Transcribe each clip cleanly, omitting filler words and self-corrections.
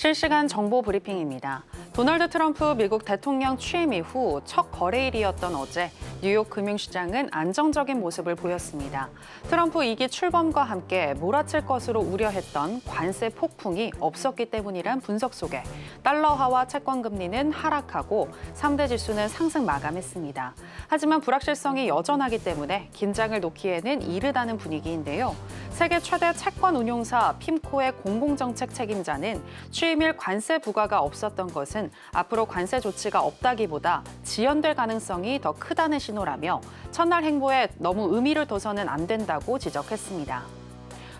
실시간 정보 브리핑입니다. 도널드 트럼프 미국 대통령 취임 이후 첫 거래일이었던 어제 뉴욕 금융시장은 안정적인 모습을 보였습니다. 트럼프 2기 출범과 함께 몰아칠 것으로 우려했던 관세 폭풍이 없었기 때문이란 분석 속에 달러화와 채권금리는 하락하고 3대 지수는 상승 마감했습니다. 하지만 불확실성이 여전하기 때문에 긴장을 놓기에는 이르다는 분위기인데요. 세계 최대 채권 운용사 핌코의 공공정책 책임자는 취임일 관세 부과가 없었던 것은 앞으로 관세 조치가 없다기보다 지연될 가능성이 더 크다는 신호라며 첫날 행보에 너무 의미를 둬서는 안 된다고 지적했습니다.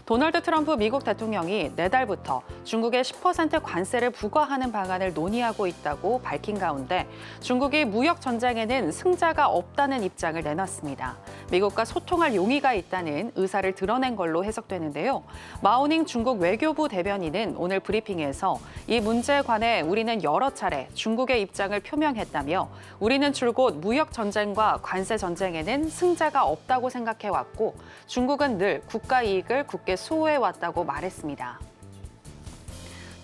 도널드 트럼프 미국 대통령이 내달부터 중국에 10% 관세를 부과하는 방안을 논의하고 있다고 밝힌 가운데 중국이 무역 전쟁에는 승자가 없다는 입장을 내놨습니다. 미국과 소통할 용의가 있다는 의사를 드러낸 걸로 해석되는데요. 마오닝 중국 외교부 대변인은 오늘 브리핑에서 이 문제에 관해 우리는 여러 차례 중국의 입장을 표명했다며 우리는 줄곧 무역 전쟁과 관세 전쟁에는 승자가 없다고 생각해왔고 중국은 늘 국가 이익을 굳게 수호해왔다고 말했습니다.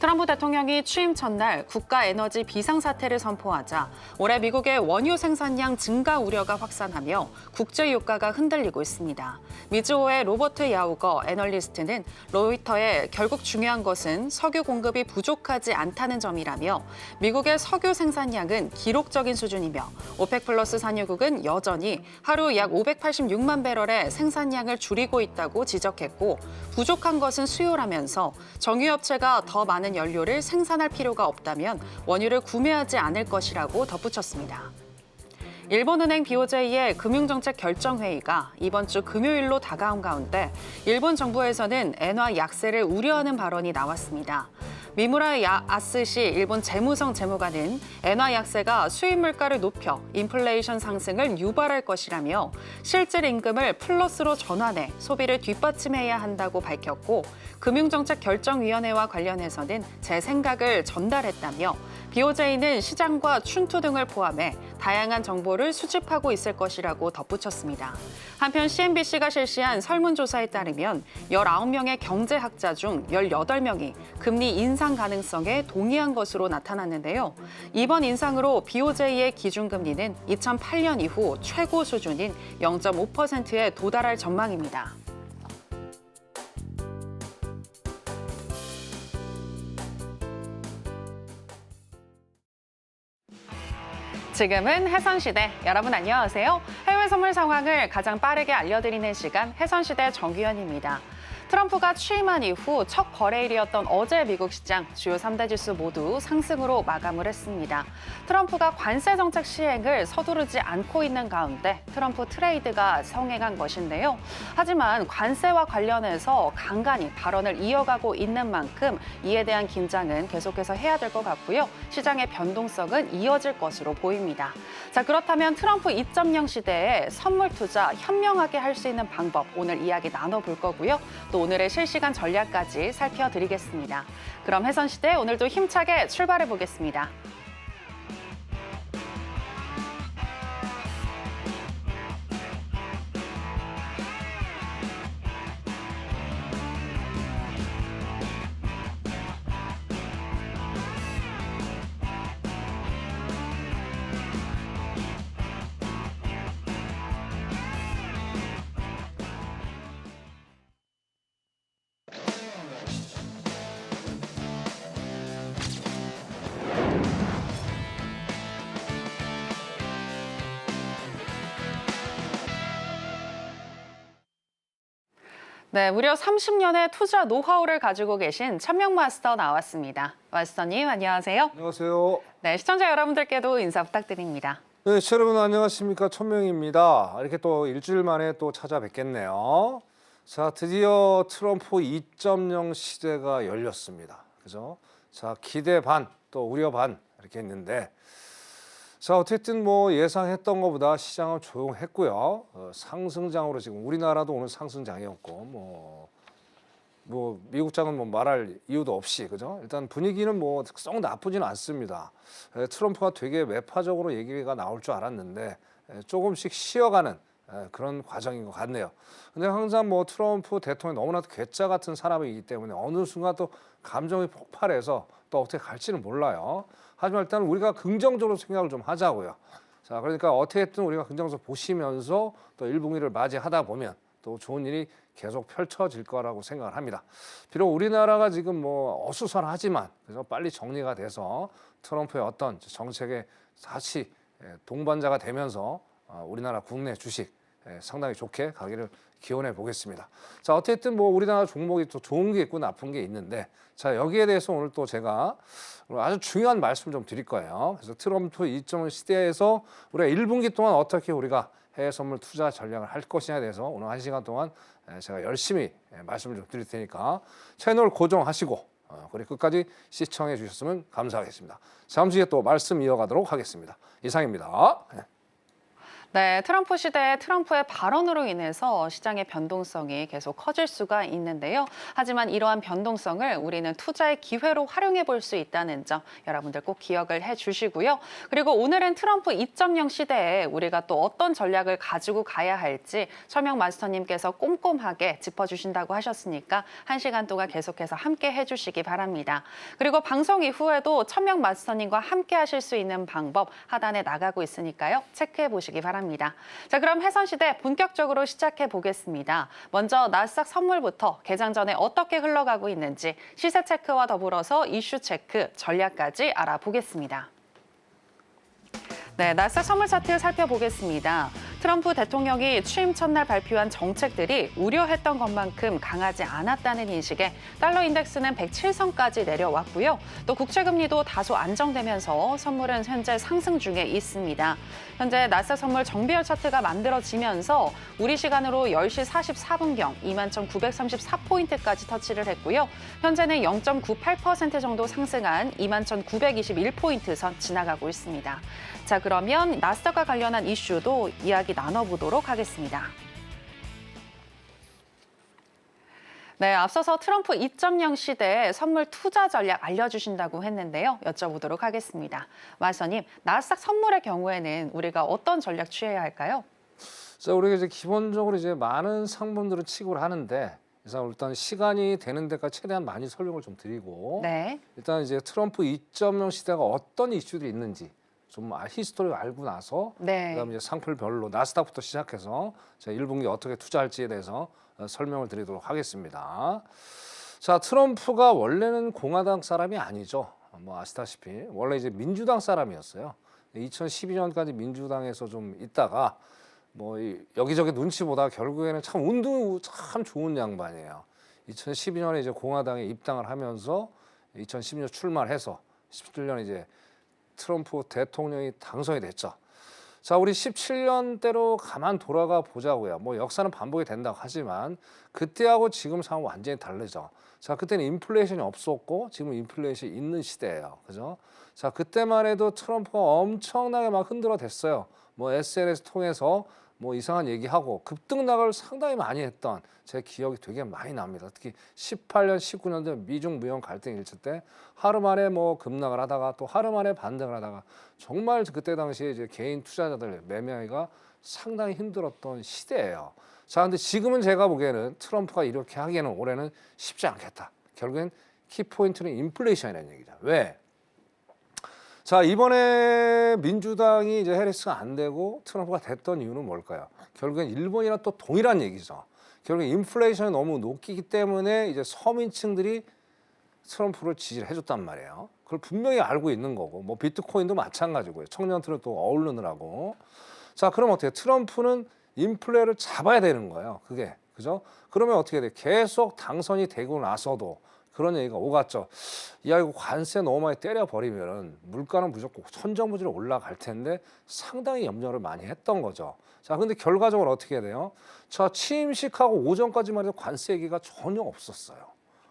트럼프 대통령이 취임 첫날 국가 에너지 비상사태를 선포하자 올해 미국의 원유 생산량 증가 우려가 확산하며 국제 유가가 흔들리고 있습니다. 미즈호의 로버트 야우거 애널리스트는 로이터에 결국 중요한 것은 석유 공급이 부족하지 않다는 점이라며 미국의 석유 생산량은 기록적인 수준이며 오펙 플러스 산유국은 여전히 하루 약 586만 배럴의 생산량을 줄이고 있다고 지적했고 부족한 것은 수요라면서 정유업체가 더 많은 연료를 생산할 필요가 없다면 원유를 구매하지 않을 것이라고 덧붙였습니다. 일본은행 BOJ의 금융정책 결정회의가 이번 주 금요일로 다가온 가운데 일본 정부에서는 엔화 약세를 우려하는 발언이 나왔습니다. 미무라 아스시 일본 재무성 재무관은 엔화 약세가 수입 물가를 높여 인플레이션 상승을 유발할 것이라며 실질 임금을 플러스로 전환해 소비를 뒷받침해야 한다고 밝혔고 금융정책 결정위원회와 관련해서는 제 생각을 전달했다며 BOJ는 시장과 춘투 등을 포함해 다양한 정보를 수집하고 있을 것이라고 덧붙였습니다. 한편 CNBC가 실시한 설문조사에 따르면 19명의 경제학자 중 18명이 금리 인상 가능성에 동의한 것으로 나타났는데요. 이번 인상으로 BOJ의 기준금리는 2008년 이후 최고 수준인 0.5%에 도달할 전망입니다. 지금은 해선시대. 여러분 안녕하세요. 해외 선물 상황을 가장 빠르게 알려드리는 시간 해선시대 정규현입니다. 트럼프가 취임한 이후 첫 거래일이었던 어제 미국 시장 주요 3대 지수 모두 상승으로 마감을 했습니다. 트럼프가 관세 정책 시행을 서두르지 않고 있는 가운데 트럼프 트레이드가 성행한 것인데요. 하지만 관세와 관련해서 간간히 발언을 이어가고 있는 만큼 이에 대한 긴장은 계속해서 해야 될 것 같고요. 시장의 변동성은 이어질 것으로 보입니다. 자, 그렇다면 트럼프 2.0 시대에 선물 투자 현명하게 할 수 있는 방법 오늘 이야기 나눠볼 거고요. 또 오늘의 실시간 전략까지 살펴드리겠습니다. 그럼 해선시대 오늘도 힘차게 출발해 보겠습니다. 네, 무려 30년의 투자 노하우를 가지고 계신 천명 마스터 나왔습니다. 마스터님, 안녕하세요. 안녕하세요. 네, 시청자 여러분들께도 인사 부탁드립니다. 네, 여러분 안녕하십니까. 천명입니다. 이렇게 또 일주일 만에 또 찾아뵙겠네요. 자, 드디어 트럼프 2.0 시대가 열렸습니다. 그죠? 자, 기대 반, 또 우려 반 이렇게 했는데 자, 어쨌든 뭐 예상했던 것보다 시장은 조용했고요. 상승장으로 지금 우리나라도 오늘 상승장이었고 뭐 미국장은 뭐 말할 이유도 없이 그죠? 일단 분위기는 뭐 썩 나쁘지는 않습니다. 트럼프가 되게 매파적으로 얘기가 나올 줄 알았는데 조금씩 쉬어가는 그런 과정인 것 같네요. 근데 항상 뭐 트럼프 대통령이 너무나도 괴짜 같은 사람이기 때문에 어느 순간 또 감정이 폭발해서 또 어떻게 갈지는 몰라요. 하지만 일단 우리가 긍정적으로 생각을 좀 하자고요. 자, 그러니까 어떻게든 우리가 긍정적으로 보시면서 또 1분기를 맞이하다 보면 또 좋은 일이 계속 펼쳐질 거라고 생각을 합니다. 비록 우리나라가 지금 뭐 어수선하지만 그래서 빨리 정리가 돼서 트럼프의 어떤 정책에 다시 동반자가 되면서 우리나라 국내 주식 상당히 좋게 가기를 기원해 보겠습니다. 자, 어쨌든 뭐 우리나라 종목이 또 좋은 게 있고 나쁜 게 있는데 자, 여기에 대해서 오늘 또 제가 아주 중요한 말씀 좀 드릴 거예요. 그래서 트럼프 2.0 시대에서 우리가 1분기 동안 어떻게 우리가 해외 선물 투자 전략을 할 것이냐에 대해서 오늘 1시간 동안 제가 열심히 말씀을 좀 드릴 테니까 채널 고정하시고 그리고 끝까지 시청해 주셨으면 감사하겠습니다. 잠시 후에 또 말씀 이어가도록 하겠습니다. 이상입니다. 네, 트럼프 시대의 트럼프의 발언으로 인해서 시장의 변동성이 계속 커질 수가 있는데요. 하지만 이러한 변동성을 우리는 투자의 기회로 활용해 볼 수 있다는 점 여러분들 꼭 기억을 해 주시고요. 그리고 오늘은 트럼프 2.0 시대에 우리가 또 어떤 전략을 가지고 가야 할지 천명 마스터님께서 꼼꼼하게 짚어주신다고 하셨으니까 1시간 동안 계속해서 함께 해주시기 바랍니다. 그리고 방송 이후에도 천명 마스터님과 함께 하실 수 있는 방법 하단에 나가고 있으니까요. 체크해 보시기 바랍니다. 자, 그럼 해선시대 본격적으로 시작해 보겠습니다. 먼저 나스닥 선물부터 개장 전에 어떻게 흘러가고 있는지 시세 체크와 더불어서 이슈 체크, 전략까지 알아보겠습니다. 네, 나스닥 선물 차트 살펴보겠습니다. 트럼프 대통령이 취임 첫날 발표한 정책들이 우려했던 것만큼 강하지 않았다는 인식에 달러 인덱스는 107선까지 내려왔고요. 또 국채금리도 다소 안정되면서 선물은 현재 상승 중에 있습니다. 현재 나스닥 선물 정비열 차트가 만들어지면서 우리 시간으로 10시 44분경 21,934포인트까지 터치를 했고요. 현재는 0.98% 정도 상승한 21,921포인트 선 지나가고 있습니다. 자, 그러면 나스닥과 관련한 이슈도 이야기 나눠보도록 하겠습니다. 네, 앞서서 트럼프 2.0 시대의 선물 투자 전략 알려주신다고 했는데요. 여쭤보도록 하겠습니다. 마스터님, 나스닥 선물의 경우에는 우리가 어떤 전략 취해야 할까요? 자, 우리가 이제 기본적으로 이제 많은 상품들을 취급을 하는데 그래서 일단 시간이 되는 데까지 최대한 많이 설명을 좀 드리고 네. 일단 이제 트럼프 2.0 시대가 어떤 이슈들이 있는지 좀 히스토리를 알고 나서 네. 그다음에 이제 상품별로 나스닥부터 시작해서 제가 1분기 어떻게 투자할지에 대해서 설명을 드리도록 하겠습니다. 자, 트럼프가 원래는 공화당 사람이 아니죠. 뭐 아시다시피 원래 이제 민주당 사람이었어요. 2012년까지 민주당에서 좀 있다가 뭐 여기저기 눈치 보다 결국에는 참 운도 참 좋은 양반이에요. 2012년에 이제 공화당에 입당을 하면서 2012년 출마를 해서 17년 이제 트럼프 대통령이 당선이 됐죠. 자, 우리 17년대로 가만 돌아가 보자고요. 뭐 역사는 반복이 된다고 하지만 그때하고 지금 상황 완전히 다르죠. 자, 그때는 인플레이션이 없었고 지금 인플레이션이 있는 시대예요. 그죠? 자, 그때만 해도 트럼프가 엄청나게 막 흔들어 댔어요. 뭐 SNS 통해서 뭐 이상한 얘기하고 급등락을 상당히 많이 했던 제 기억이 되게 많이 납니다. 특히 18년, 19년도 미중 무역 갈등 일치 때 하루 만에 뭐 급락을 하다가 또 하루 만에 반등을 하다가 정말 그때 당시에 이제 개인 투자자들 매매하기가 상당히 힘들었던 시대예요. 자, 근데 지금은 제가 보기에는 트럼프가 이렇게 하기에는 올해는 쉽지 않겠다. 결국엔 키포인트는 인플레이션이라는 얘기죠. 왜? 자, 이번에 민주당이 이제 해리스가 안 되고 트럼프가 됐던 이유는 뭘까요? 결국엔 일본이랑 또 동일한 얘기죠. 결국엔 인플레이션이 너무 높기 때문에 이제 서민층들이 트럼프를 지지를 해줬단 말이에요. 그걸 분명히 알고 있는 거고, 뭐 비트코인도 마찬가지고요. 청년들을 또 어우르느라고. 자, 그럼 어떻게? 트럼프는 인플레를 잡아야 되는 거예요. 그게 그죠? 그러면 어떻게 돼? 계속 당선이 되고 나서도 그런 얘기가 오갔죠. 야, 이거 관세 너무 많이 때려버리면 물가는 무조건 천정부지로 올라갈 텐데 상당히 염려를 많이 했던 거죠. 자, 근데 결과적으로 어떻게 해야 돼요? 자, 취임식하고 오전까지만 해도 관세 얘기가 전혀 없었어요.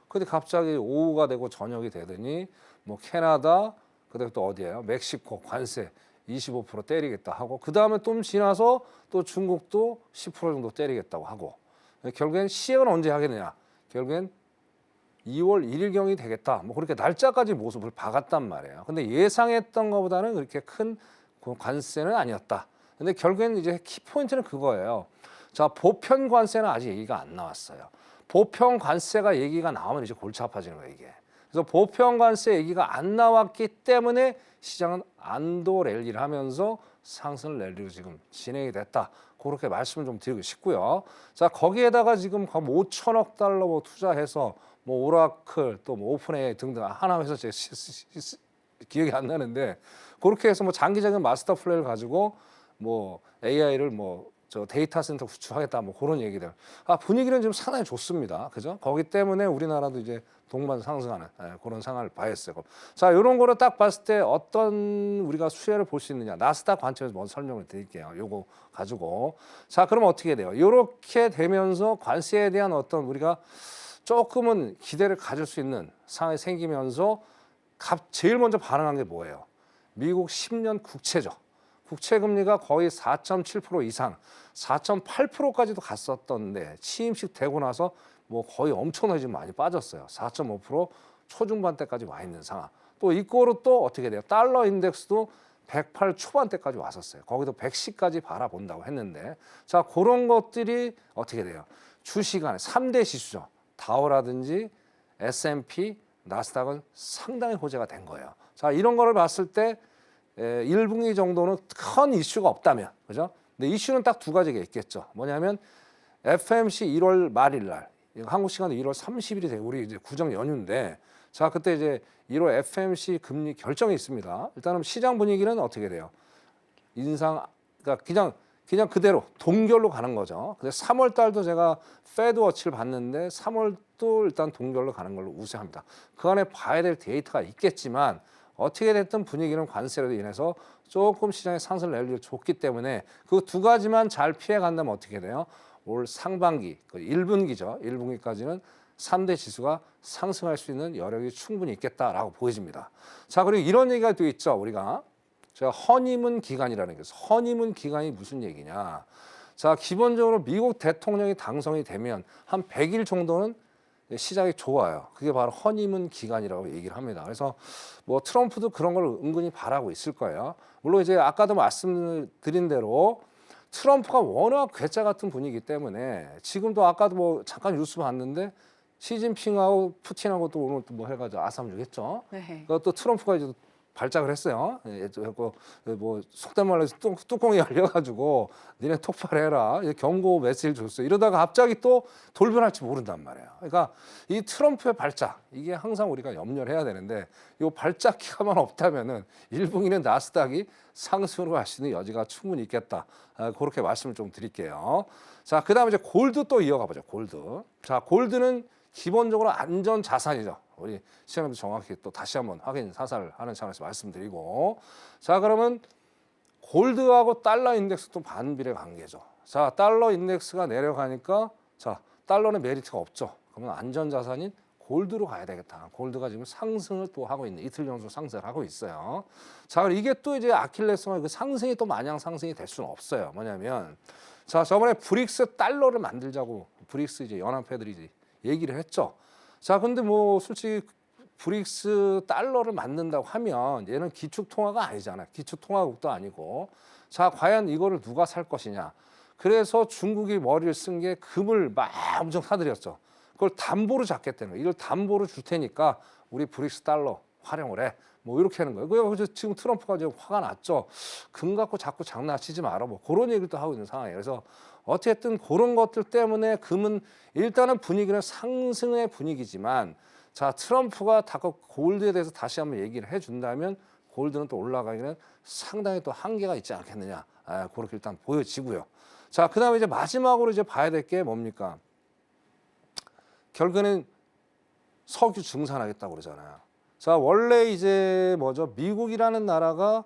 근데 갑자기 오후가 되고 저녁이 되더니 뭐 캐나다, 그다음에 또 어디예요? 멕시코 관세 25% 때리겠다 하고 그 다음에 좀 지나서 또 중국도 10% 정도 때리겠다고 하고 결국엔 시행은 언제 하겠느냐? 결국엔 2월 1일경이 되겠다. 뭐 그렇게 날짜까지 모습을 박았단 말이에요. 근데 예상했던 것보다는 그렇게 큰 관세는 아니었다. 근데 결국에는 이제 키포인트는 그거예요. 자, 보편 관세는 아직 얘기가 안 나왔어요. 보편 관세가 얘기가 나오면 이제 골치 아파지는 거예요, 이게. 그래서 보편 관세 얘기가 안 나왔기 때문에 시장은 안도 랠리를 하면서 상승 랠리로 지금 진행이 됐다. 그렇게 말씀을 좀 드리고 싶고요. 자, 거기에다가 지금 5천억 달러 뭐 투자해서 뭐 오라클 또 뭐 오픈 AI 등등 하나 해서 제 기억이 안 나는데 그렇게 해서 뭐 장기적인 마스터 플랜을 가지고 뭐 AI를 뭐 저 데이터 센터 구축하겠다 뭐 그런 얘기들. 분위기는 지금 상당히 좋습니다. 그죠? 거기 때문에 우리나라도 이제 동반 상승하는 그런 상황을 봐야겠어요. 자, 이런 거를 딱 봤을 때 어떤 우리가 수혜를 볼 수 있느냐. 나스닥 관점에서 먼저 설명을 드릴게요. 요거 가지고. 자, 그럼 어떻게 돼요? 이렇게 되면서 관세에 대한 어떤 우리가 조금은 기대를 가질 수 있는 상황이 생기면서 제일 먼저 반응한 게 뭐예요? 미국 10년 국채죠. 국채 금리가 거의 4.7% 이상, 4.8%까지도 갔었던데 취임식 되고 나서 뭐 거의 엄청나게 지금 많이 빠졌어요. 4.5% 초중반대까지 와 있는 상황. 또 이거로 또 어떻게 돼요? 달러 인덱스도 108 초반대까지 왔었어요. 거기도 110까지 바라본다고 했는데 자, 그런 것들이 어떻게 돼요? 주시간에 3대 지수죠. 다우라든지 S&P, 나스닥은 상당히 호재가 된 거예요. 자, 이런 거를 봤을 때 1분기 정도는 큰 이슈가 없다면, 그죠? 근데 이슈는 딱 두 가지가 있겠죠. 뭐냐면 FMC 1월 말일 날, 한국 시간으로 1월 30일이 되고 우리 이제 구정 연휴인데, 자, 그때 이제 1월 FMC 금리 결정이 있습니다. 일단은 시장 분위기는 어떻게 돼요? 그러니까 그냥 그대로 동결로 가는 거죠. 근데 3월 달도 제가 패드워치를 봤는데 3월도 일단 동결로 가는 걸로 우세합니다. 그 안에 봐야 될 데이터가 있겠지만 어떻게 됐든 분위기는 관세로 인해서 조금 시장의 상승 랠리를 줬기 때문에 그 두 가지만 잘 피해 간다면 어떻게 돼요? 올 상반기, 1분기죠. 1분기까지는 3대 지수가 상승할 수 있는 여력이 충분히 있겠다라고 보여집니다. 자, 그리고 이런 얘기가 또 있죠. 우리가 제가 허니문 기간이라는 게 있어요. 허니문 기간이 무슨 얘기냐. 자, 기본적으로 미국 대통령이 당선이 되면 한 100일 정도는 시장이 좋아요. 그게 바로 허니문 기간이라고 얘기를 합니다. 그래서 뭐 트럼프도 그런 걸 은근히 바라고 있을 거예요. 물론 이제 아까도 말씀드린 대로 트럼프가 워낙 괴짜 같은 분위기 때문에 지금도 아까도 뭐 잠깐 뉴스 봤는데 시진핑하고 푸틴하고 또 오늘 또 뭐 해가지고 아삼육 했죠. 네. 또 트럼프가 이제 발작을 했어요. 뭐 속된 말로 해서 뚜껑이 열려가지고 니네 똑바로해라 경고 메시지를 줬어요. 이러다가 갑자기 또 돌변할지 모른단 말이에요. 그러니까 이 트럼프의 발작 이게 항상 우리가 염려를 해야 되는데 이 발작 기간만 없다면은 1분기는 나스닥이 상승으로 갈 수 있는 여지가 충분히 있겠다. 그렇게 말씀을 좀 드릴게요. 자, 그다음에 이제 골드 또 이어가 보죠. 골드. 자, 골드는 기본적으로 안전 자산이죠. 우리 시장님도 정확히 또 다시 한번 확인 사살을 하는 차원에서 말씀드리고 자, 그러면 골드하고 달러 인덱스도 반비례 관계죠. 자, 달러 인덱스가 내려가니까 자, 달러는 메리트가 없죠. 그러면 안전 자산인 골드로 가야 되겠다. 골드가 지금 상승을 또 하고 있는 이틀 연속 상승을 하고 있어요. 자, 그리고 이게 또 이제 아킬레스건 그 상승이 또 마냥 상승이 될 수는 없어요. 뭐냐면 자, 저번에 브릭스 달러를 만들자고 브릭스 이제 연합회들이 이제 얘기를 했죠. 자, 근데 뭐 솔직히 브릭스 달러를 만든다고 하면 얘는 기축통화가 아니잖아요. 기축통화국도 아니고. 자, 과연 이거를 누가 살 것이냐. 그래서 중국이 머리를 쓴 게 금을 막 엄청 사들였죠. 그걸 담보로 잡겠다는 거예요. 이걸 담보로 줄 테니까 우리 브릭스 달러 활용을 해. 뭐 이렇게 하는 거예요. 그래서 지금 트럼프가 지금 화가 났죠. 금 갖고 자꾸 장난치지 마라. 뭐 그런 얘기를 또 하고 있는 상황이에요. 그래서 어쨌든 그런 것들 때문에 금은 일단은 분위기는 상승의 분위기지만 자, 트럼프가 골드에 대해서 다시 한번 얘기를 해준다면 골드는 또 올라가기는 상당히 또 한계가 있지 않겠느냐. 그렇게 일단 보여지고요. 자, 그다음에 이제 마지막으로 이제 봐야 될 게 뭡니까? 결국에는 석유 증산하겠다고 그러잖아요. 자, 원래 이제 뭐죠? 미국이라는 나라가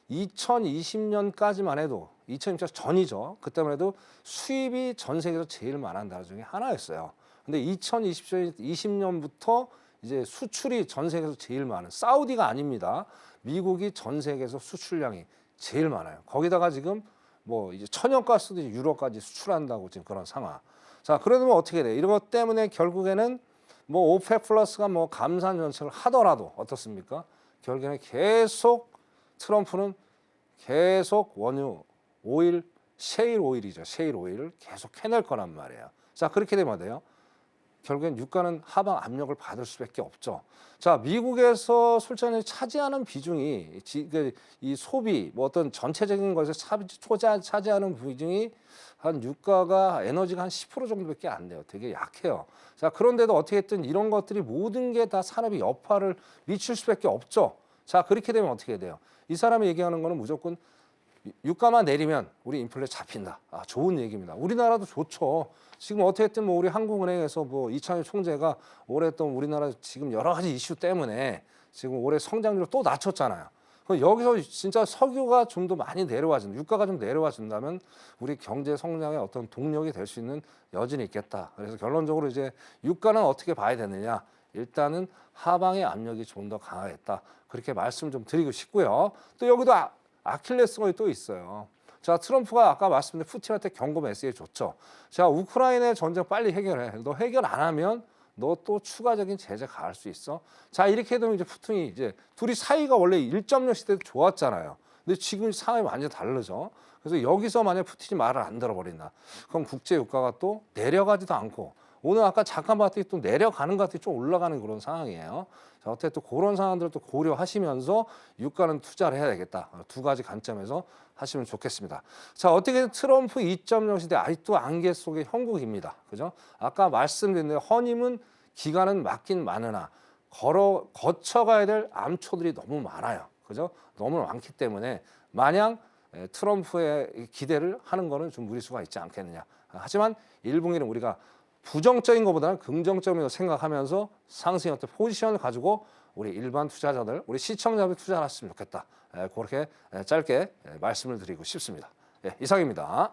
2020년까지만 해도 2020년 전이죠. 그때만 해도 수입이 전 세계에서 제일 많은 나라 중에 하나였어요. 근데 2020년부터 이제 수출이 전 세계에서 제일 많은 사우디가 아닙니다. 미국이 전 세계에서 수출량이 제일 많아요. 거기다가 지금 뭐 이제 천연가스도 이제 유럽까지 수출한다고 지금 그런 상황. 자, 그러면 어떻게 돼? 이런 것 때문에 결국에는 뭐 오펙 플러스가 뭐 감산 정책을 하더라도 어떻습니까? 결국에는 계속 트럼프는 계속 원유 오일, 셰일 오일이죠. 셰일 오일을 계속 캐낼 거란 말이에요. 자, 그렇게 되면 돼요. 결국엔 유가는 하방 압력을 받을 수밖에 없죠. 자, 미국에서 솔직히 차지하는 비중이 이 소비 뭐 어떤 전체적인 것에서 차지하는 비중이 한 유가가 에너지가 한 10% 정도밖에 안 돼요. 되게 약해요. 자, 그런데도 어떻게든 이런 것들이 모든 게 다 산업의 여파를 미칠 수밖에 없죠. 자, 그렇게 되면 어떻게 돼요? 이 사람이 얘기하는 거는 무조건 유가만 내리면 우리 인플레 잡힌다. 아, 좋은 얘기입니다. 우리나라도 좋죠. 지금 어떻게든 뭐 우리 한국은행에서 뭐 이창용 총재가 올해 또 우리나라 지금 여러 가지 이슈 때문에 지금 올해 성장률을 또 낮췄잖아요. 그럼 여기서 진짜 석유가 좀 더 많이 내려와 준다. 유가가 좀 내려와 준다면 우리 경제 성장의 어떤 동력이 될 수 있는 여진이 있겠다. 그래서 결론적으로 이제 유가는 어떻게 봐야 되느냐. 일단은 하방의 압력이 좀 더 강하겠다. 그렇게 말씀을 좀 드리고 싶고요. 또 여기도 아킬레스건이 또 있어요. 자, 트럼프가 아까 말씀드린 푸틴한테 경고 메시지 줬죠. 자, 우크라이나의 전쟁 빨리 해결해. 너 해결 안 하면 너 또 추가적인 제재 가할 수 있어. 자, 이렇게 되면 이제 푸틴이 이제 둘이 사이가 원래 1.0 시대도 좋았잖아요. 근데 지금 상황이 완전히 다르죠. 그래서 여기서 만약 푸틴이 말을 안 들어버린다. 그럼 국제 유가가 또 내려가지도 않고 오늘 아까 잠깐 봤더니 또 내려가는 것 같더니 좀 올라가는 그런 상황이에요. 자, 어떻게 또 그런 상황들을 또 고려하시면서 유가는 투자를 해야 되겠다. 두 가지 관점에서 하시면 좋겠습니다. 자, 어떻게든 트럼프 2.0 시대 아직도 안개 속의 형국입니다. 그죠? 아까 말씀드린 대로 허니문 기간은 맞긴 많으나 거쳐가야 될 암초들이 너무 많아요. 그죠? 너무 많기 때문에 마냥 트럼프의 기대를 하는 거는 좀 무리수가 있지 않겠느냐. 하지만 1분기는 우리가 부정적인 것보다는 긍정적으로 생각하면서 상승의 어떤 포지션을 가지고 우리 일반 투자자들, 우리 시청자들 투자를 했으면 좋겠다. 그렇게 짧게 말씀을 드리고 싶습니다. 이상입니다.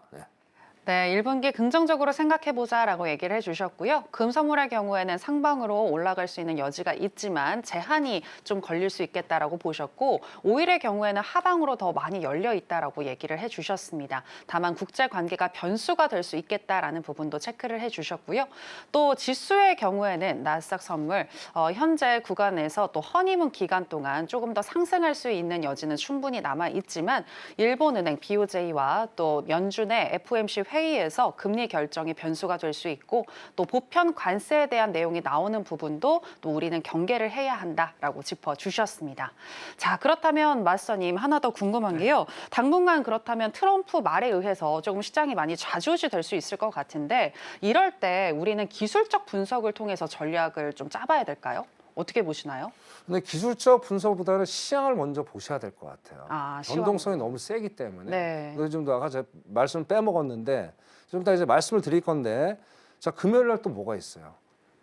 네, 1분기 긍정적으로 생각해보자라고 얘기를 해주셨고요. 금선물의 경우에는 상방으로 올라갈 수 있는 여지가 있지만 제한이 좀 걸릴 수 있겠다라고 보셨고 오일의 경우에는 하방으로 더 많이 열려 있다라고 얘기를 해주셨습니다. 다만 국제 관계가 변수가 될 수 있겠다라는 부분도 체크를 해주셨고요. 또 지수의 경우에는 나스닥 선물 현재 구간에서 또 허니문 기간 동안 조금 더 상승할 수 있는 여지는 충분히 남아 있지만 일본은행 BOJ와 또 연준의 FOMC 회의에서 금리 결정이 변수가 될 수 있고 또 보편 관세에 대한 내용이 나오는 부분도 또 우리는 경계를 해야 한다라고 짚어주셨습니다. 자, 그렇다면 마스터님 하나 더 궁금한 게요. 당분간 그렇다면 트럼프 말에 의해서 조금 시장이 많이 좌지우지 될 수 있을 것 같은데 이럴 때 우리는 기술적 분석을 통해서 전략을 좀 짜봐야 될까요? 어떻게 보시나요? 근데 기술적 분석보다는 시장을 먼저 보셔야 될 것 같아요. 시황. 변동성이 너무 세기 때문에. 네. 그래서 좀 더 아까 제가 말씀을 빼먹었는데 좀 이따 이제 말씀을 드릴 건데 자, 금요일 날 또 뭐가 있어요?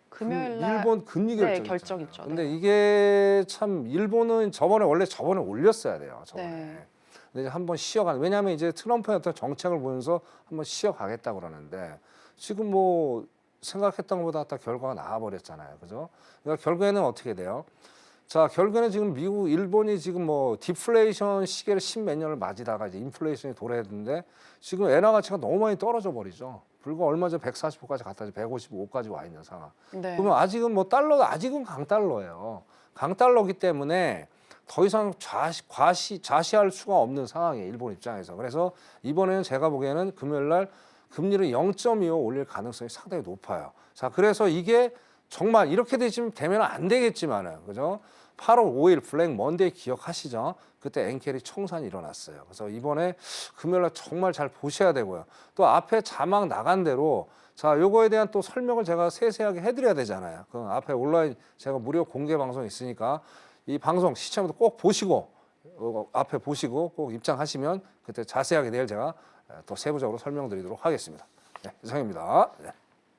금요일 날 일본 금리 네, 결정 결정 있잖아요. 있죠. 근데 네. 이게 참 일본은 저번에 올렸어야 돼요. 저번에. 네. 근데 이제 한번 쉬어가는. 왜냐하면 이제 트럼프의 어떤 정책을 보면서 한번 쉬어가겠다 그러는데 지금 뭐 생각했던 것보다 딱 결과가 나와버렸잖아요. 그죠? 그러니까 결국에는 어떻게 돼요? 자, 결국에는 지금 미국, 일본이 지금 뭐 디플레이션 시계를 10몇 년을 맞이다가 이제 인플레이션이 도래했는데 지금 엔화 가치가 너무 많이 떨어져 버리죠. 불과 얼마 전 145까지 갔다 155까지 와 있는 상황. 네. 그러면 아직은 뭐 달러, 아직은 강달러예요. 강달러기 때문에 더 이상 좌시할 수가 없는 상황이에요. 일본 입장에서. 그래서 이번에는 제가 보기에는 금요일 날 금리를 0.25 올릴 가능성이 상당히 높아요. 자, 그래서 이게 정말 이렇게 되면 안 되겠지만은, 그죠? 8월 5일 블랙 먼데이 기억하시죠? 그때 엔캐리 청산이 일어났어요. 그래서 이번에 금요일날 정말 잘 보셔야 되고요. 또 앞에 자막 나간 대로 자, 요거에 대한 또 설명을 제가 세세하게 해드려야 되잖아요. 그 앞에 온라인 제가 무료 공개 방송 있으니까 이 방송 시청자도 꼭 보시고 앞에 보시고 꼭 입장하시면 그때 자세하게 내일 제가 또 세부적으로 설명드리도록 하겠습니다. 네, 이상입니다. 네.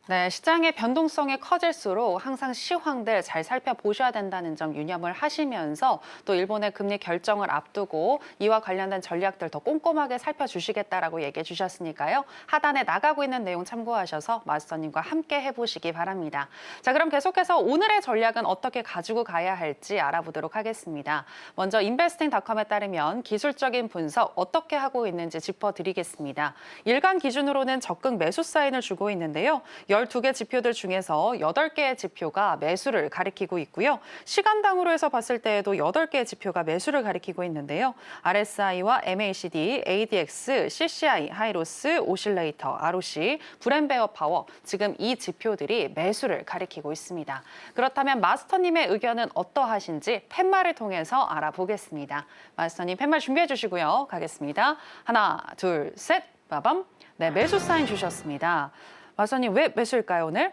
네, 시장의 변동성이 커질수록 항상 시황들 잘 살펴보셔야 된다는 점 유념을 하시면서 또 일본의 금리 결정을 앞두고 이와 관련된 전략들 더 꼼꼼하게 살펴주시겠다라고 얘기해 주셨으니까요. 하단에 나가고 있는 내용 참고하셔서 마스터님과 함께 해보시기 바랍니다. 자, 그럼 계속해서 오늘의 전략은 어떻게 가지고 가야 할지 알아보도록 하겠습니다. 먼저 investing.com에 따르면 기술적인 분석 어떻게 하고 있는지 짚어드리겠습니다. 일간 기준으로는 적극 매수 사인을 주고 있는데요. 12개 지표들 중에서 8개의 지표가 매수를 가리키고 있고요. 시간당으로 해서 봤을 때에도 8개의 지표가 매수를 가리키고 있는데요. RSI와 MACD, ADX, CCI, 하이로스, 오실레이터, ROC, 브랜베어 파워, 지금 이 지표들이 매수를 가리키고 있습니다. 그렇다면 마스터님의 의견은 어떠하신지 팻말을 통해서 알아보겠습니다. 마스터님 팻말 준비해 주시고요. 가겠습니다. 하나, 둘, 셋, 빠밤. 네, 매수 사인 주셨습니다. 마스터님 왜 매수일까요, 오늘?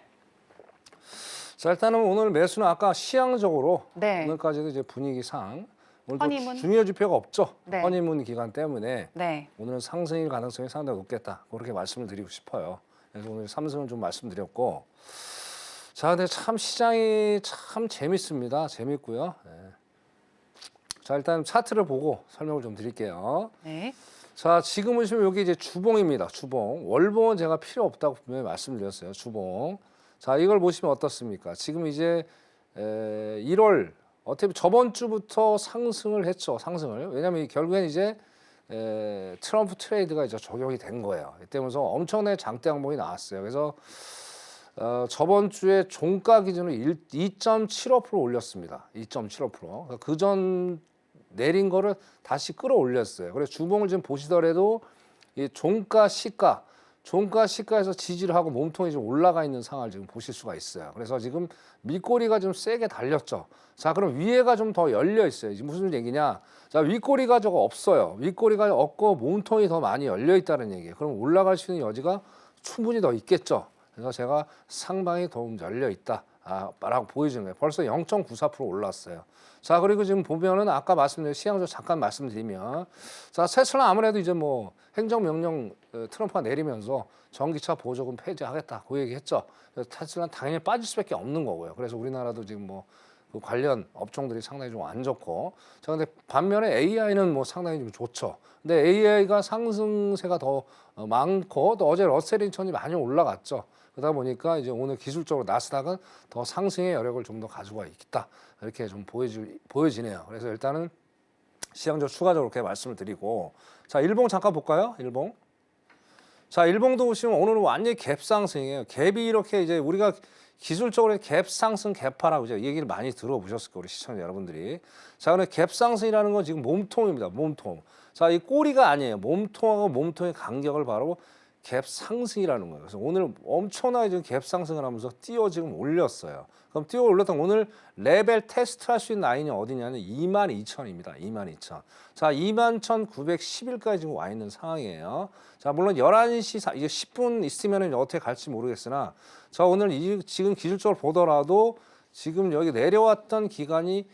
자, 일단은 오늘 매수는 아까 시향적으로 네. 오늘까지도 이제 분위기상 오늘도 허니문? 중요 지표가 없죠. 네. 허니문 기간 때문에 네. 오늘은 상승일 가능성이 상당히 높겠다. 그렇게 말씀을 드리고 싶어요. 그래서 오늘 삼성을 좀 말씀드렸고, 자, 근데 참 시장이 참 재밌습니다. 재밌고요. 네. 자, 일단 차트를 보고 설명을 좀 드릴게요. 네. 자, 지금 보시면 여기 이제 주봉입니다. 주봉. 월봉은 제가 필요 없다고 분명히 말씀드렸어요. 주봉. 자, 이걸 보시면 어떻습니까? 지금 이제 1월 어떻게 보면 저번 주부터 상승을 했죠. 상승을. 왜냐하면 결국엔 이제 트럼프 트레이드가 이제 적용이 된 거예요. 이때면서 엄청나게 장대 항목이 나왔어요. 그래서 저번 주에 종가 기준으로 2.75% 올렸습니다. 2.75%. 그전 내린 거를 다시 끌어올렸어요. 그래서 주봉을 지금 보시더라도 이 종가 시가에서 지지를 하고 몸통이 좀 올라가 있는 상황을 지금 보실 수가 있어요. 그래서 지금 밑꼬리가 좀 세게 달렸죠. 자, 그럼 위에가 좀 더 열려 있어요. 지금 무슨 얘기냐? 자, 윗꼬리가 저거 없어요. 윗꼬리가 없고 몸통이 더 많이 열려 있다는 얘기예요. 그럼 올라갈 수 있는 여지가 충분히 더 있겠죠. 그래서 제가 상방이 더 열려 있다. 라고 보여주는 거예요. 벌써 0.94% 올랐어요. 자, 그리고 지금 보면은 아까 말씀드린 시향적 잠깐 말씀드리면, 자, 테슬라 아무래도 이제 뭐 행정명령 트럼프가 내리면서 전기차 보조금 폐지하겠다 그 얘기했죠. 그래서 테슬라는 당연히 빠질 수밖에 없는 거고요. 그래서 우리나라도 지금 뭐 그 관련 업종들이 상당히 좀 안 좋고, 자, 근데 반면에 AI는 뭐 상당히 좀 좋죠. 근데 AI가 상승세가 더 많고, 또 어제 러셀 인천이 많이 올라갔죠. 그러다 보니까 이제 오늘 기술적으로 나스닥은 더 상승의 여력을 좀 더 가지고 있다. 이렇게 좀 보여지네요. 그래서 일단은 시장적 추가적으로 이렇게 말씀을 드리고, 자, 일봉 잠깐 볼까요? 일봉. 자, 일봉도 보시면 오늘은 완전히 갭 상승이에요. 갭이 이렇게 이제 우리가 기술적으로 갭 상승, 갭하라고 이제 얘기를 많이 들어보셨을 거예요, 우리 시청자 여러분들이. 자, 근데 갭 상승이라는 건 지금 몸통입니다. 몸통. 자, 이 꼬리가 아니에요. 몸통하고 몸통의 간격을 바로 갭 상승이라는 거예요. 그래서 오늘 엄청나게 지금 갭 상승을 하면서 뛰어 지금 올렸어요. 그럼 뛰어 올렸던 오늘 레벨 테스트 할 수 있는 라인이 어디냐면 22,000입니다. 22,000. 자, 21,911까지 지금 와 있는 상황이에요. 자, 물론 11시 이제 10분 있으면 어떻게 갈지 모르겠으나, 자, 오늘 지금 기술적으로 보더라도 지금 여기 내려왔던 기간이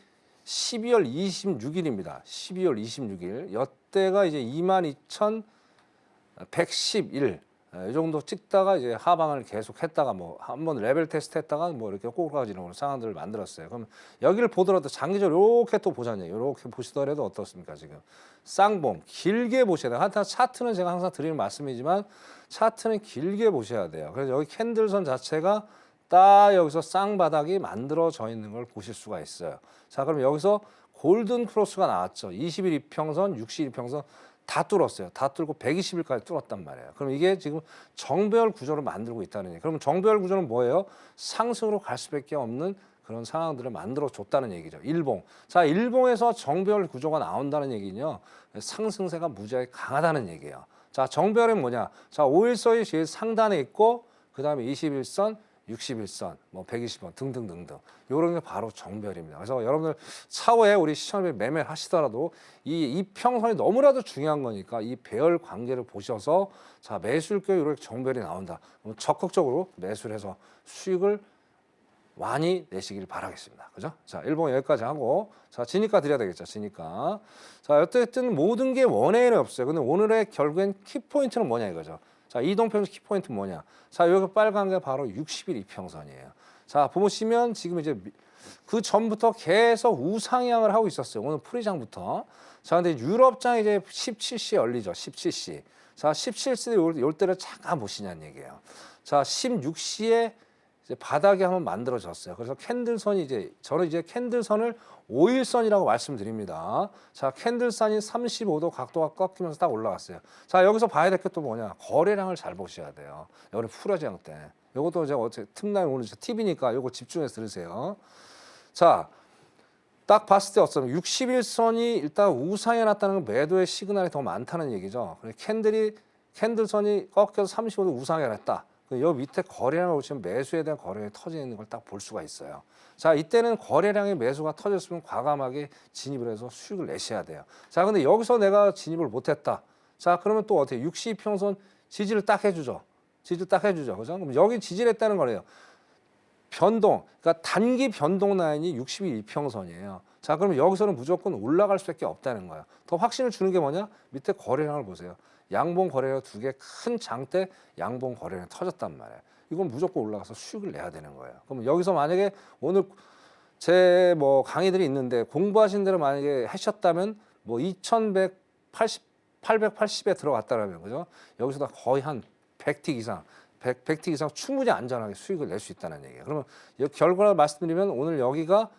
12월 26일입니다. 12월 26일. 이때가 이제 22,111. 이 정도 찍다가 이제 하방을 계속 했다가 뭐 한번 레벨 테스트 했다가 뭐 이렇게 꼬꾸라지는 상황들을 만들었어요. 그럼 여기를 보더라도 장기적으로 이렇게 또 보잖아요. 이렇게 보시더라도 어떻습니까? 지금 쌍봉 길게 보셔야 돼요. 하여튼 차트는 제가 항상 드리는 말씀이지만 차트는 길게 보셔야 돼요. 그래서 여기 캔들선 자체가 딱 여기서 쌍바닥이 만들어져 있는 걸 보실 수가 있어요. 자, 그럼 여기서 골든 크로스가 나왔죠. 20일 이평선, 60일 이평선 다 뚫었어요. 다 뚫고 120일까지 뚫었단 말이에요. 그럼 이게 지금 정배열 구조를 만들고 있다는 얘기예요. 그럼 정배열 구조는 뭐예요? 상승으로 갈 수밖에 없는 그런 상황들을 만들어줬다는 얘기죠. 일봉. 자, 일봉에서 정배열 구조가 나온다는 얘기는요. 상승세가 무지하게 강하다는 얘기예요. 자, 정배열은 뭐냐? 자, 5일선이 제일 상단에 있고 그다음에 21선, 61선, 뭐 120원 등등등등. 이런 게 바로 정배열입니다. 그래서 여러분들 차후에 우리 시청자분이 매매를 하시더라도 이 평선이 너무나도 중요한 거니까 이 배열 관계를 보셔서 자, 매수일 경우 이렇게 정배열이 나온다. 그럼 적극적으로 매수를 해서 수익을 많이 내시길 바라겠습니다. 그죠? 자, 일봉 여기까지 하고, 자, 지니까 드려야 되겠죠. 지니까. 자, 어쨌든 모든 게 원에는 없어요. 근데 오늘의 결국엔 키포인트는 뭐냐 이거죠. 자, 이동평균 키포인트 뭐냐? 자, 여기 빨간 게 바로 60일 이평선이에요. 자, 보시면 지금 이제 그 전부터 계속 우상향을 하고 있었어요. 오늘 프리장부터. 자, 근데 유럽장 이제 17시 열리죠. 17시. 자, 17시 올 때를 잠깐 보시냐는 얘기예요. 자, 16시에 이제 바닥이 한번 만들어졌어요. 그래서 캔들선이 이제 저는 이제 캔들선을 5일선이라고 말씀드립니다. 자, 캔들선이 35도 각도가 꺾이면서 딱 올라갔어요. 자, 여기서 봐야 될 게 또 뭐냐? 거래량을 잘 보셔야 돼요. 여기 풀어지는 때. 요것도 제가 어떻게 틈나에 오늘 팁이니까 요거 집중해서 들으세요. 자, 딱 봤을 때 어쩌면 61선이 일단 우상해 놨다는 건 매도의 시그널이 더 많다는 얘기죠. 캔들선이 꺾여서 35도 우상해 놨다. 요 밑에 거래량을 보시면 매수에 대한 거래량이 터지는 걸 딱 볼 수가 있어요. 자, 이때는 거래량의 매수가 터졌으면 과감하게 진입을 해서 수익을 내셔야 돼요. 자, 근데 여기서 내가 진입을 못했다. 자, 그러면 또 어떻게 62평선 지지를 딱 해주죠. 지지를 딱 해주죠. 그죠? 그럼 여기 지지를 했다는 거예요. 변동, 그러니까 단기 변동 라인이 62평선이에요. 자, 그러면 여기서는 무조건 올라갈 수밖에 없다는 거예요. 더 확신을 주는 게 뭐냐? 밑에 거래량을 보세요. 양봉 거래량 두 개 큰 장대 양봉 거래량 터졌단 말이에요. 이건 무조건 올라가서 수익을 내야 되는 거예요. 그럼 여기서 만약에 오늘 제 뭐 강의들이 있는데 공부하신 대로 만약에 하셨다면 뭐 2180, 880에 들어갔다라면 그죠? 여기서 다 거의 한 100틱 이상 100틱 이상 충분히 안전하게 수익을 낼 수 있다는 얘기예요. 그러면 결과를 말씀드리면 오늘 여기가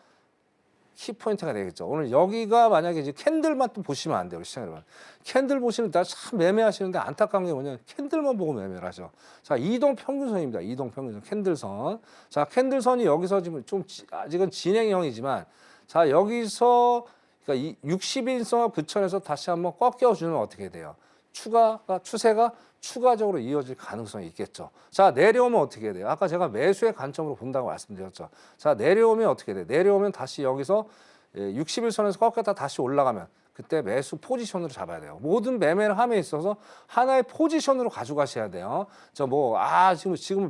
키포인트가 되겠죠. 오늘 여기가 만약에 이제 캔들만 또 보시면 안 돼요. 우리 시청자 여러분. 캔들 보시는 날 참 매매하시는데 안타까운 게 뭐냐면 캔들만 보고 매매를 하죠. 자, 이동 평균선입니다. 이동 평균선 캔들선. 자, 캔들선이 여기서 지금 좀 아직은 진행형이지만 자, 여기서 그러니까 이 60일선 근처에서 다시 한번 꺾여주면 어떻게 돼요? 추세가 추가적으로 이어질 가능성이 있겠죠. 자, 내려오면 어떻게 돼요? 아까 제가 매수의 관점으로 본다고 말씀드렸죠. 자, 내려오면 어떻게 돼요? 내려오면 다시 여기서 60일선에서 꺾였다 다시 올라가면 그때 매수 포지션으로 잡아야 돼요. 모든 매매를 함에 있어서 하나의 포지션으로 가져가셔야 돼요. 지금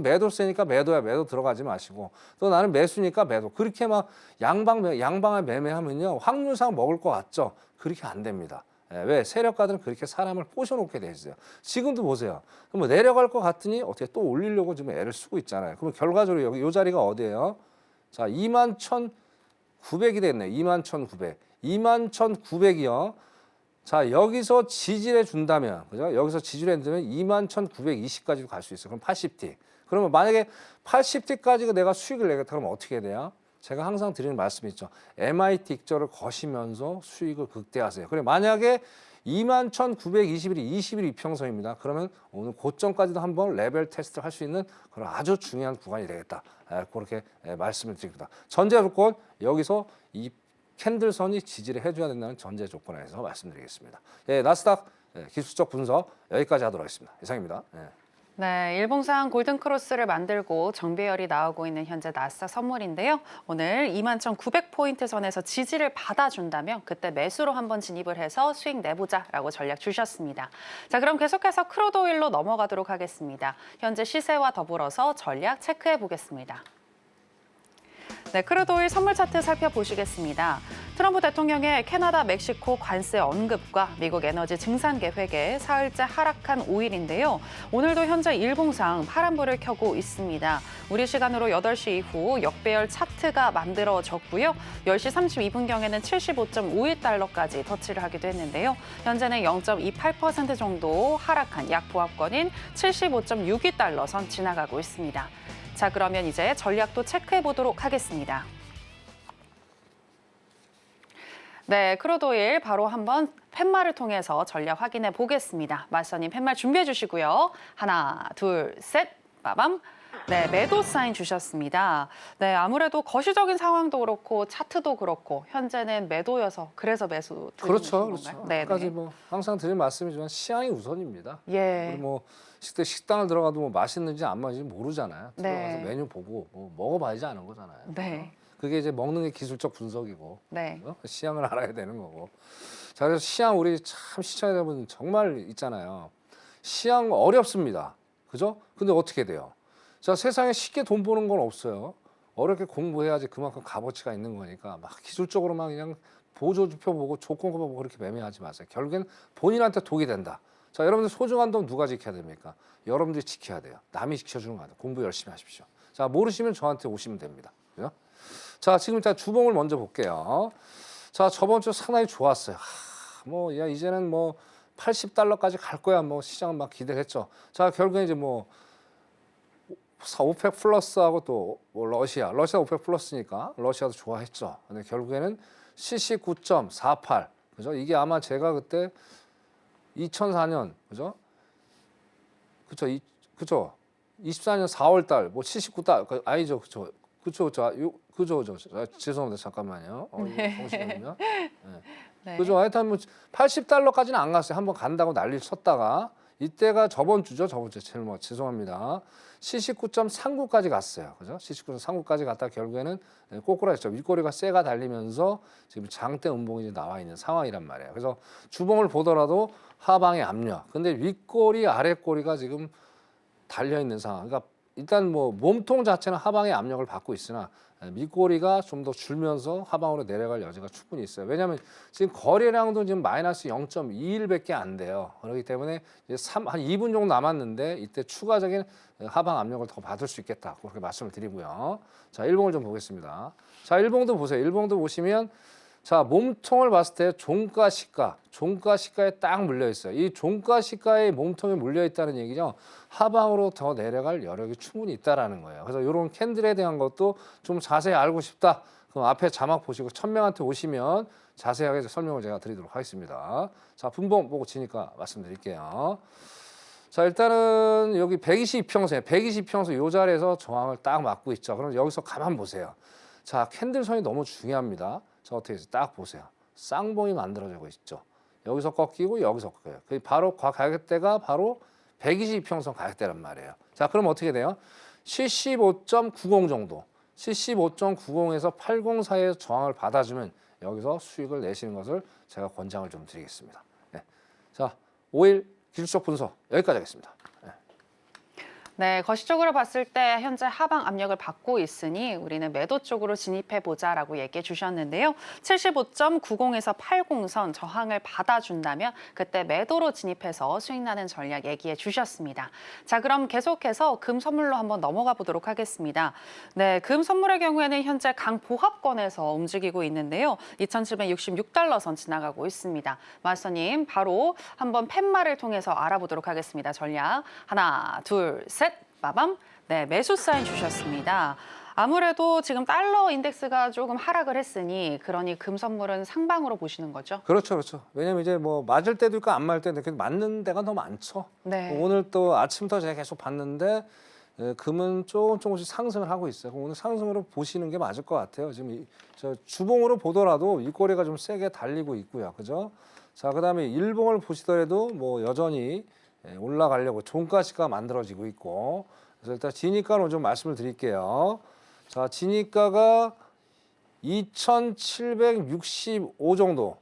매도세니까 매도 들어가지 마시고 또 나는 매수니까 매도. 그렇게 막 양방에 매매하면요. 확률상 먹을 것 같죠? 그렇게 안 됩니다. 왜? 세력가들은 그렇게 사람을 꼬셔놓게 돼 있어요. 지금도 보세요. 뭐 내려갈 것 같더니 어떻게 또 올리려고 지금 애를 쓰고 있잖아요. 그럼 결과적으로 여기 이 자리가 어디예요? 자, 21,900이 됐네. 21,900. 21,900이요. 자, 여기서 지지를 준다면, 그죠? 여기서 지지를 해준다면 21,920까지도 갈 수 있어요. 그럼 80T. 그러면 만약에 80T까지 내가 수익을 내겠다 그러면 어떻게 해야 돼요? 제가 항상 드리는 말씀이 있죠. MIT 익절을 거시면서 수익을 극대화하세요. 그래 만약에 21,921이 20일 이평선입니다. 그러면 오늘 고점까지도 한번 레벨 테스트를 할 수 있는 그런 아주 중요한 구간이 되겠다. 그렇게 말씀을 드립니다. 전제 조건 여기서 이 캔들선이 지지를 해줘야 된다는 전제 조건에서 말씀드리겠습니다. 나스닥 기술적 분석 여기까지 하도록 하겠습니다. 이상입니다. 네, 일봉상 골든크로스를 만들고 정배열이 나오고 있는 현재 나스닥 선물인데요. 오늘 21,900포인트 선에서 지지를 받아준다면 그때 매수로 한번 진입을 해서 수익 내보자라고 전략 주셨습니다. 자, 그럼 계속해서 크루드 오일로 넘어가도록 하겠습니다. 현재 시세와 더불어서 전략 체크해 보겠습니다. 네, 크루드 오일 선물 차트 살펴보시겠습니다. 트럼프 대통령의 캐나다, 멕시코 관세 언급과 미국 에너지 증산 계획에 사흘째 하락한 오일인데요. 오늘도 현재 일봉상 파란불을 켜고 있습니다. 우리 시간으로 8시 이후 역배열 차트가 만들어졌고요. 10시 32분경에는 75.51달러까지 터치를 하기도 했는데요. 현재는 0.28% 정도 하락한 약보합권인 75.62달러 선 지나가고 있습니다. 자, 그러면 이제 전략도 체크해 보도록 하겠습니다. 네, 크루드 오일 바로 한번 팻말을 통해서 전략 확인해 보겠습니다. 마스터님 팻말 준비해 주시고요. 하나, 둘, 셋, 빠밤. 네, 매도 사인 주셨습니다. 네, 아무래도 거시적인 상황도 그렇고 차트도 그렇고 현재는 매도여서 그래서 매수 드리는 그렇죠, 건가요? 그렇죠. 네, 아까지 뭐 항상 드린 말씀이지만 시향이 우선입니다. 예. 우리 뭐 식당을 들어가도 뭐 맛있는지 안 맛있는지 모르잖아요. 들어가서 네. 메뉴 보고 뭐 먹어봐야지 아는 거잖아요. 네. 그게 이제 먹는 게 기술적 분석이고 네. 시향을 알아야 되는 거고. 자, 그래서 시향 우리 참 시청자 여러분 정말 있잖아요. 시향 어렵습니다. 그죠? 근데 어떻게 돼요? 자, 세상에 쉽게 돈 버는 건 없어요. 어렵게 공부해야지 그만큼 값어치가 있는 거니까 막 기술적으로만 그냥 보조지표 보고 조건 보고 그렇게 매매하지 마세요. 결국엔 본인한테 독이 된다. 자, 여러분들 소중한 돈 누가 지켜야 됩니까? 여러분들이 지켜야 돼요. 남이 지켜주는 거 아니에요. 공부 열심히 하십시오. 자, 모르시면 저한테 오시면 됩니다. 그죠? 자, 지금 일단 주봉을 먼저 볼게요. 자, 저번 주 상당히 좋았어요. 이제는 뭐 80달러까지 갈 거야. 뭐 시장은 막 기대했죠. 자, 결국엔 이제 뭐 오펙 플러스하고 또 뭐 러시아 오펙 플러스니까 러시아도 좋아했죠. 근데 결국에는 79.48 그죠? 이게 아마 제가 그때 2004년 그죠? 그쵸? 24년 4월 달, 뭐 79달, 아니죠, 그죠. 죄송합니다. 잠깐만요. 이거 정신없냐? 네. 그죠. 하여튼 뭐 80달러까지는 안 갔어요. 한번 간다고 난리를 쳤다가 이때가 저번 주죠. 저번 주 제일 뭐 죄송합니다. 79.39까지 갔어요. 그죠? 79.39까지 갔다 결국에는 꼬꾸라졌죠. 윗꼬리가 쇠가 달리면서 지금 장대 음봉이 이제 나와 있는 상황이란 말이에요. 그래서 주봉을 보더라도 하방의 압력. 근데 윗꼬리 아랫꼬리가 지금 달려 있는 상황. 그러니까 일단 뭐 몸통 자체는 하방의 압력을 받고 있으나 밑꼬리가 좀 더 줄면서 하방으로 내려갈 여지가 충분히 있어요. 왜냐하면 지금 거래량도 지금 마이너스 0.21밖에 안 돼요. 그렇기 때문에 이제 한 2분 정도 남았는데 이때 추가적인 하방 압력을 더 받을 수 있겠다. 그렇게 말씀을 드리고요. 자, 일봉을 좀 보겠습니다. 자, 일봉도 보세요. 일봉도 보시면 자, 몸통을 봤을 때 종가 시가에 딱 물려 있어요. 이 종가 시가에 몸통이 물려 있다는 얘기죠. 하방으로 더 내려갈 여력이 충분히 있다라는 거예요. 그래서 이런 캔들에 대한 것도 좀 자세히 알고 싶다. 그럼 앞에 자막 보시고 1000명한테 오시면 자세하게 설명을 제가 드리도록 하겠습니다. 자, 분봉 보고 치니까 말씀드릴게요. 자, 일단은 여기 122평선이에요. 122평선 이 자리에서 저항을 딱 맞고 있죠. 그럼 여기서 가만 보세요. 자, 캔들선이 너무 중요합니다. 자, 어떻게 해서 딱 보세요. 쌍봉이 만들어지고 있죠. 여기서 꺾이고 여기서 꺾여요. 바로 가격대가 바로 122평선 가격대란 말이에요. 자, 그럼 어떻게 돼요? 75.90 정도. 75.90에서 80 사이에서 저항을 받아주면 여기서 수익을 내시는 것을 제가 권장을 좀 드리겠습니다. 네. 자, 5일 기술적 분석 여기까지 하겠습니다. 네, 거시적으로 봤을 때 현재 하방 압력을 받고 있으니 우리는 매도 쪽으로 진입해보자라고 얘기해 주셨는데요. 75.90에서 80선 저항을 받아준다면 그때 매도로 진입해서 수익 나는 전략 얘기해 주셨습니다. 자, 그럼 계속해서 금 선물로 한번 넘어가 보도록 하겠습니다. 네, 금 선물의 경우에는 현재 강보합권에서 움직이고 있는데요. 2,766달러 선 지나가고 있습니다. 마스터님, 바로 한번 팻말을 통해서 알아보도록 하겠습니다. 전략 하나, 둘, 셋. 빠밤. 네, 매수 사인 주셨습니다. 아무래도 지금 달러 인덱스가 조금 하락을 했으니 그러니 금 선물은 상방으로 보시는 거죠? 그렇죠, 그렇죠. 왜냐면 이제 뭐 맞을 때도 있고 안 맞을 때도 있고 맞는 데가 너무 많죠. 네. 오늘 또 아침부터 제가 계속 봤는데 금은 조금씩 상승을 하고 있어요. 오늘 상승으로 보시는 게 맞을 것 같아요. 지금 저 주봉으로 보더라도 윗꼬리가 좀 세게 달리고 있고요, 그죠? 자, 그다음에 일봉을 보시더라도 뭐 여전히 올라가려고 종가시가 만들어지고 있고, 그래서 일단 진입가로 좀 말씀을 드릴게요. 자, 진입가가 2,765 정도,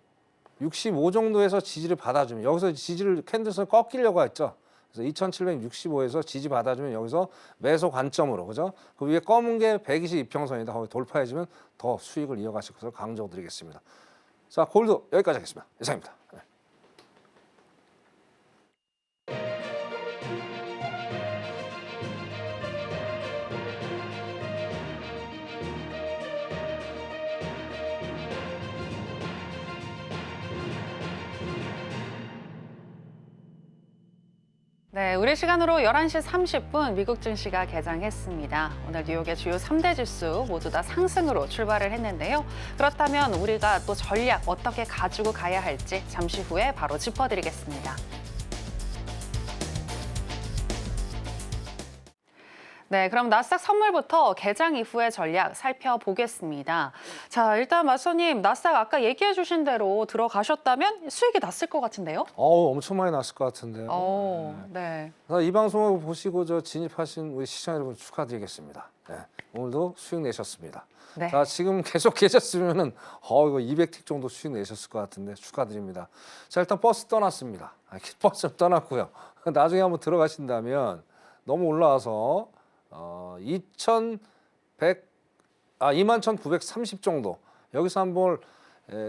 65 정도에서 지지를 받아주면 여기서 지지를 캔들선 꺾이려고 했죠. 그래서 2,765에서 지지 받아주면 여기서 매수 관점으로, 그죠? 그 위에 검은 게 122평선이다. 거기 돌파해주면 더 수익을 이어가실 것을 강조드리겠습니다. 자, 골드 여기까지 하겠습니다. 이상입니다. 네, 우리 시간으로 11시 30분 미국 증시가 개장했습니다. 오늘 뉴욕의 주요 3대 지수 모두 다 상승으로 출발을 했는데요. 그렇다면 우리가 또 전략 어떻게 가지고 가야 할지 잠시 후에 바로 짚어드리겠습니다. 네, 그럼 나스닥 선물부터 개장 이후의 전략 살펴보겠습니다. 자, 일단 마소님, 나스닥 아까 얘기해 주신 대로 들어가셨다면 수익이 났을 것 같은데요? 엄청 많이 났을 것 같은데요. 네. 그래서 이 방송을 보시고 진입하신 우리 시청자 여러분 축하드리겠습니다. 네, 오늘도 수익 내셨습니다. 네. 자, 지금 계속 계셨으면은 이거 200틱 정도 수익 내셨을 것 같은데 축하드립니다. 자, 일단 버스 떠났습니다. 버스 떠났고요. 나중에 한번 들어가신다면 너무 올라와서 21,930 정도 여기서 한번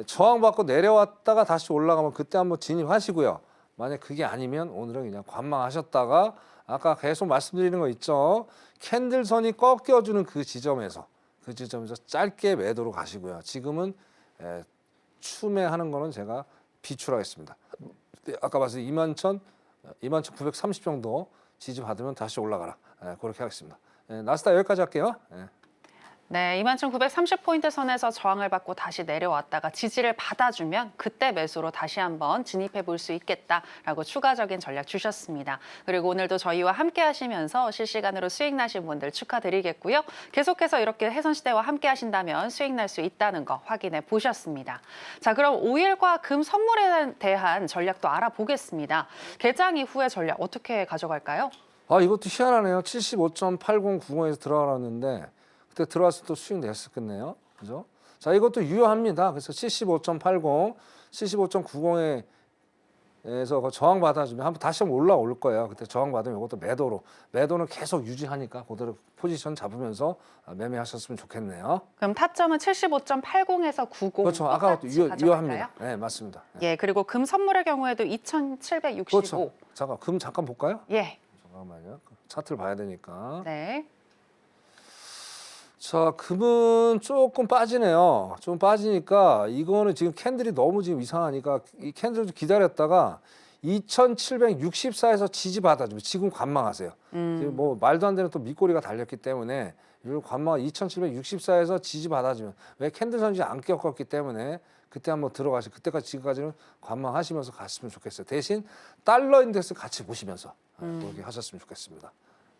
저항받고 내려왔다가 다시 올라가면 그때 한번 진입하시고요. 만약 그게 아니면 오늘은 그냥 관망하셨다가 아까 계속 말씀드리는 거 있죠. 캔들선이 꺾여주는 그 지점에서 짧게 매도로 가시고요. 지금은 추매하는 거는 제가 비추하겠습니다. 아까 봤을 때 21,930 정도 지지 받으면 다시 올라가라. 그렇게 하겠습니다. 나스닥 여기까지 할게요. 네, 21,930포인트 선에서 저항을 받고 다시 내려왔다가 지지를 받아주면 그때 매수로 다시 한번 진입해 볼 수 있겠다라고 추가적인 전략 주셨습니다. 그리고 오늘도 저희와 함께 하시면서 실시간으로 수익 나신 분들 축하드리겠고요. 계속해서 이렇게 해선시대와 함께 하신다면 수익 날 수 있다는 거 확인해 보셨습니다. 자, 그럼 오일과 금 선물에 대한 전략도 알아보겠습니다. 개장 이후의 전략 어떻게 가져갈까요? 아, 이것도 희한하네요. 75.8090에서 들어갔는데 그때 들어왔을 때 또 수익 냈었겠네요. 그죠? 자, 이것도 유효합니다. 그래서 75.80, 75.90에서 저항 받아주면 한번 다시 한번 올라올 거예요. 그때 저항 받으면 이것도 매도로. 매도는 계속 유지하니까 그대로 포지션 잡으면서 매매하셨으면 좋겠네요. 그럼 타점은 75.80에서 90. 그렇죠. 아까 똑같이 유효합니다. 네, 맞습니다. 네. 예, 그리고 금 선물의 경우에도 2,765. 그렇죠. 잠깐, 금 잠깐 볼까요? 예. 잠깐만요. 차트를 봐야 되니까. 네. 자, 금은 조금 빠지네요. 좀 빠지니까 이거는 지금 캔들이 너무 지금 이상하니까 이 캔들 좀 기다렸다가 2,764에서 지지 받아주면 지금 관망하세요. 지금 뭐 말도 안 되는 또 밑꼬리가 달렸기 때문에 이 관망 2,764에서 지지 받아주면 왜 캔들 선지 안 꺾었기 때문에 그때 한번 들어가시 그때까지 지금까지는 관망하시면서 갔으면 좋겠어요. 대신 달러 인덱스 같이 보시면서 그렇게 하셨으면 좋겠습니다.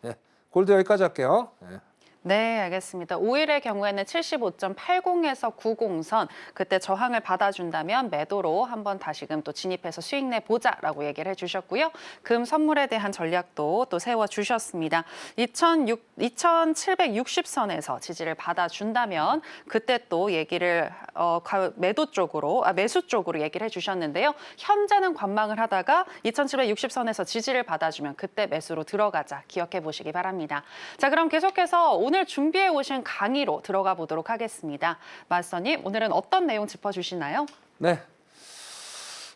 예, 골드 여기까지 할게요. 예. 네, 알겠습니다. 오일의 경우에는 75.80에서 90선 그때 저항을 받아준다면 매도로 한번 다시금 또 진입해서 수익 내보자라고 얘기를 해주셨고요. 금 선물에 대한 전략도 또 세워주셨습니다. 2,760선에서 지지를 받아준다면 그때 또 얘기를 매수 쪽으로 얘기를 해주셨는데요. 현재는 관망을 하다가 2,760선에서 지지를 받아주면 그때 매수로 들어가자 기억해 보시기 바랍니다. 자, 그럼 계속해서 오늘 준비해 오신 강의로 들어가 보도록 하겠습니다. 마스터님, 오늘은 어떤 내용 짚어주시나요? 네.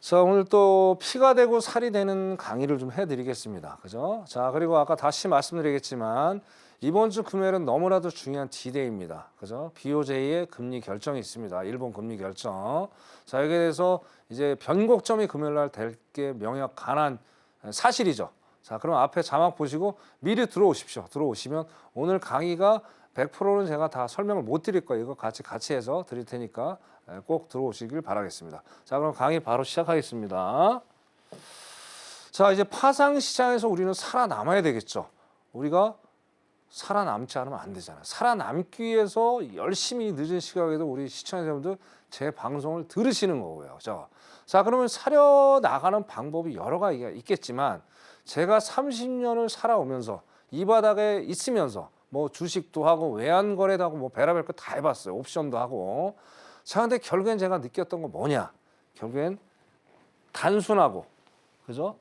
자, 오늘 또 피가 되고 살이 되는 강의를 좀 해드리겠습니다. 그죠? 자, 그리고 아까 다시 말씀드리겠지만 이번 주 금요일은 너무나도 중요한 D-Day입니다. 그죠? BOJ의 금리 결정이 있습니다. 일본 금리 결정. 자, 여기에 대해서 이제 변곡점이 금요일 날 될 게 명확한 사실이죠. 자, 그럼 앞에 자막 보시고 미리 들어오십시오. 들어오시면 오늘 강의가 100%는 제가 다 설명을 못 드릴 거예요. 이거 같이 해서 드릴 테니까 꼭 들어오시길 바라겠습니다. 자, 그럼 강의 바로 시작하겠습니다. 자, 이제 파상 시장에서 우리는 살아남아야 되겠죠. 우리가 살아남지 않으면 안 되잖아요. 살아남기 위해서 열심히 늦은 시각에도 우리 시청자분들 제 방송을 들으시는 거고요. 그죠? 자, 그러면 살아나가는 방법이 여러 가지가 있겠지만 제가 30년을 살아오면서 이 바닥에 있으면서 뭐 주식도 하고 외환거래도 하고 뭐 별의별 거 다 해봤어요. 옵션도 하고. 자, 근데 결국엔 제가 느꼈던 건 뭐냐? 결국엔 단순하고, 그죠?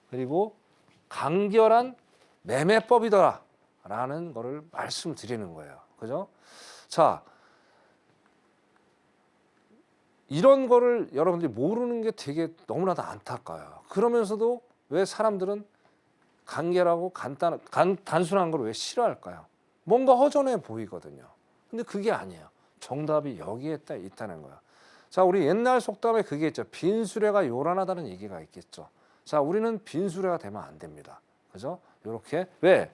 그리고 간결한 매매법이더라. 라는 거를 말씀드리는 거예요. 그죠? 자, 이런 거를 여러분들이 모르는 게 되게 너무나도 안타까워요. 그러면서도 왜 사람들은 간결하고 단순한 걸 왜 싫어할까요? 뭔가 허전해 보이거든요. 근데 그게 아니에요. 정답이 여기에 있다는 거야. 자, 우리 옛날 속담에 그게 있죠. 빈수레가 요란하다는 얘기가 있겠죠. 자, 우리는 빈수레가 되면 안 됩니다. 그죠? 요렇게. 왜?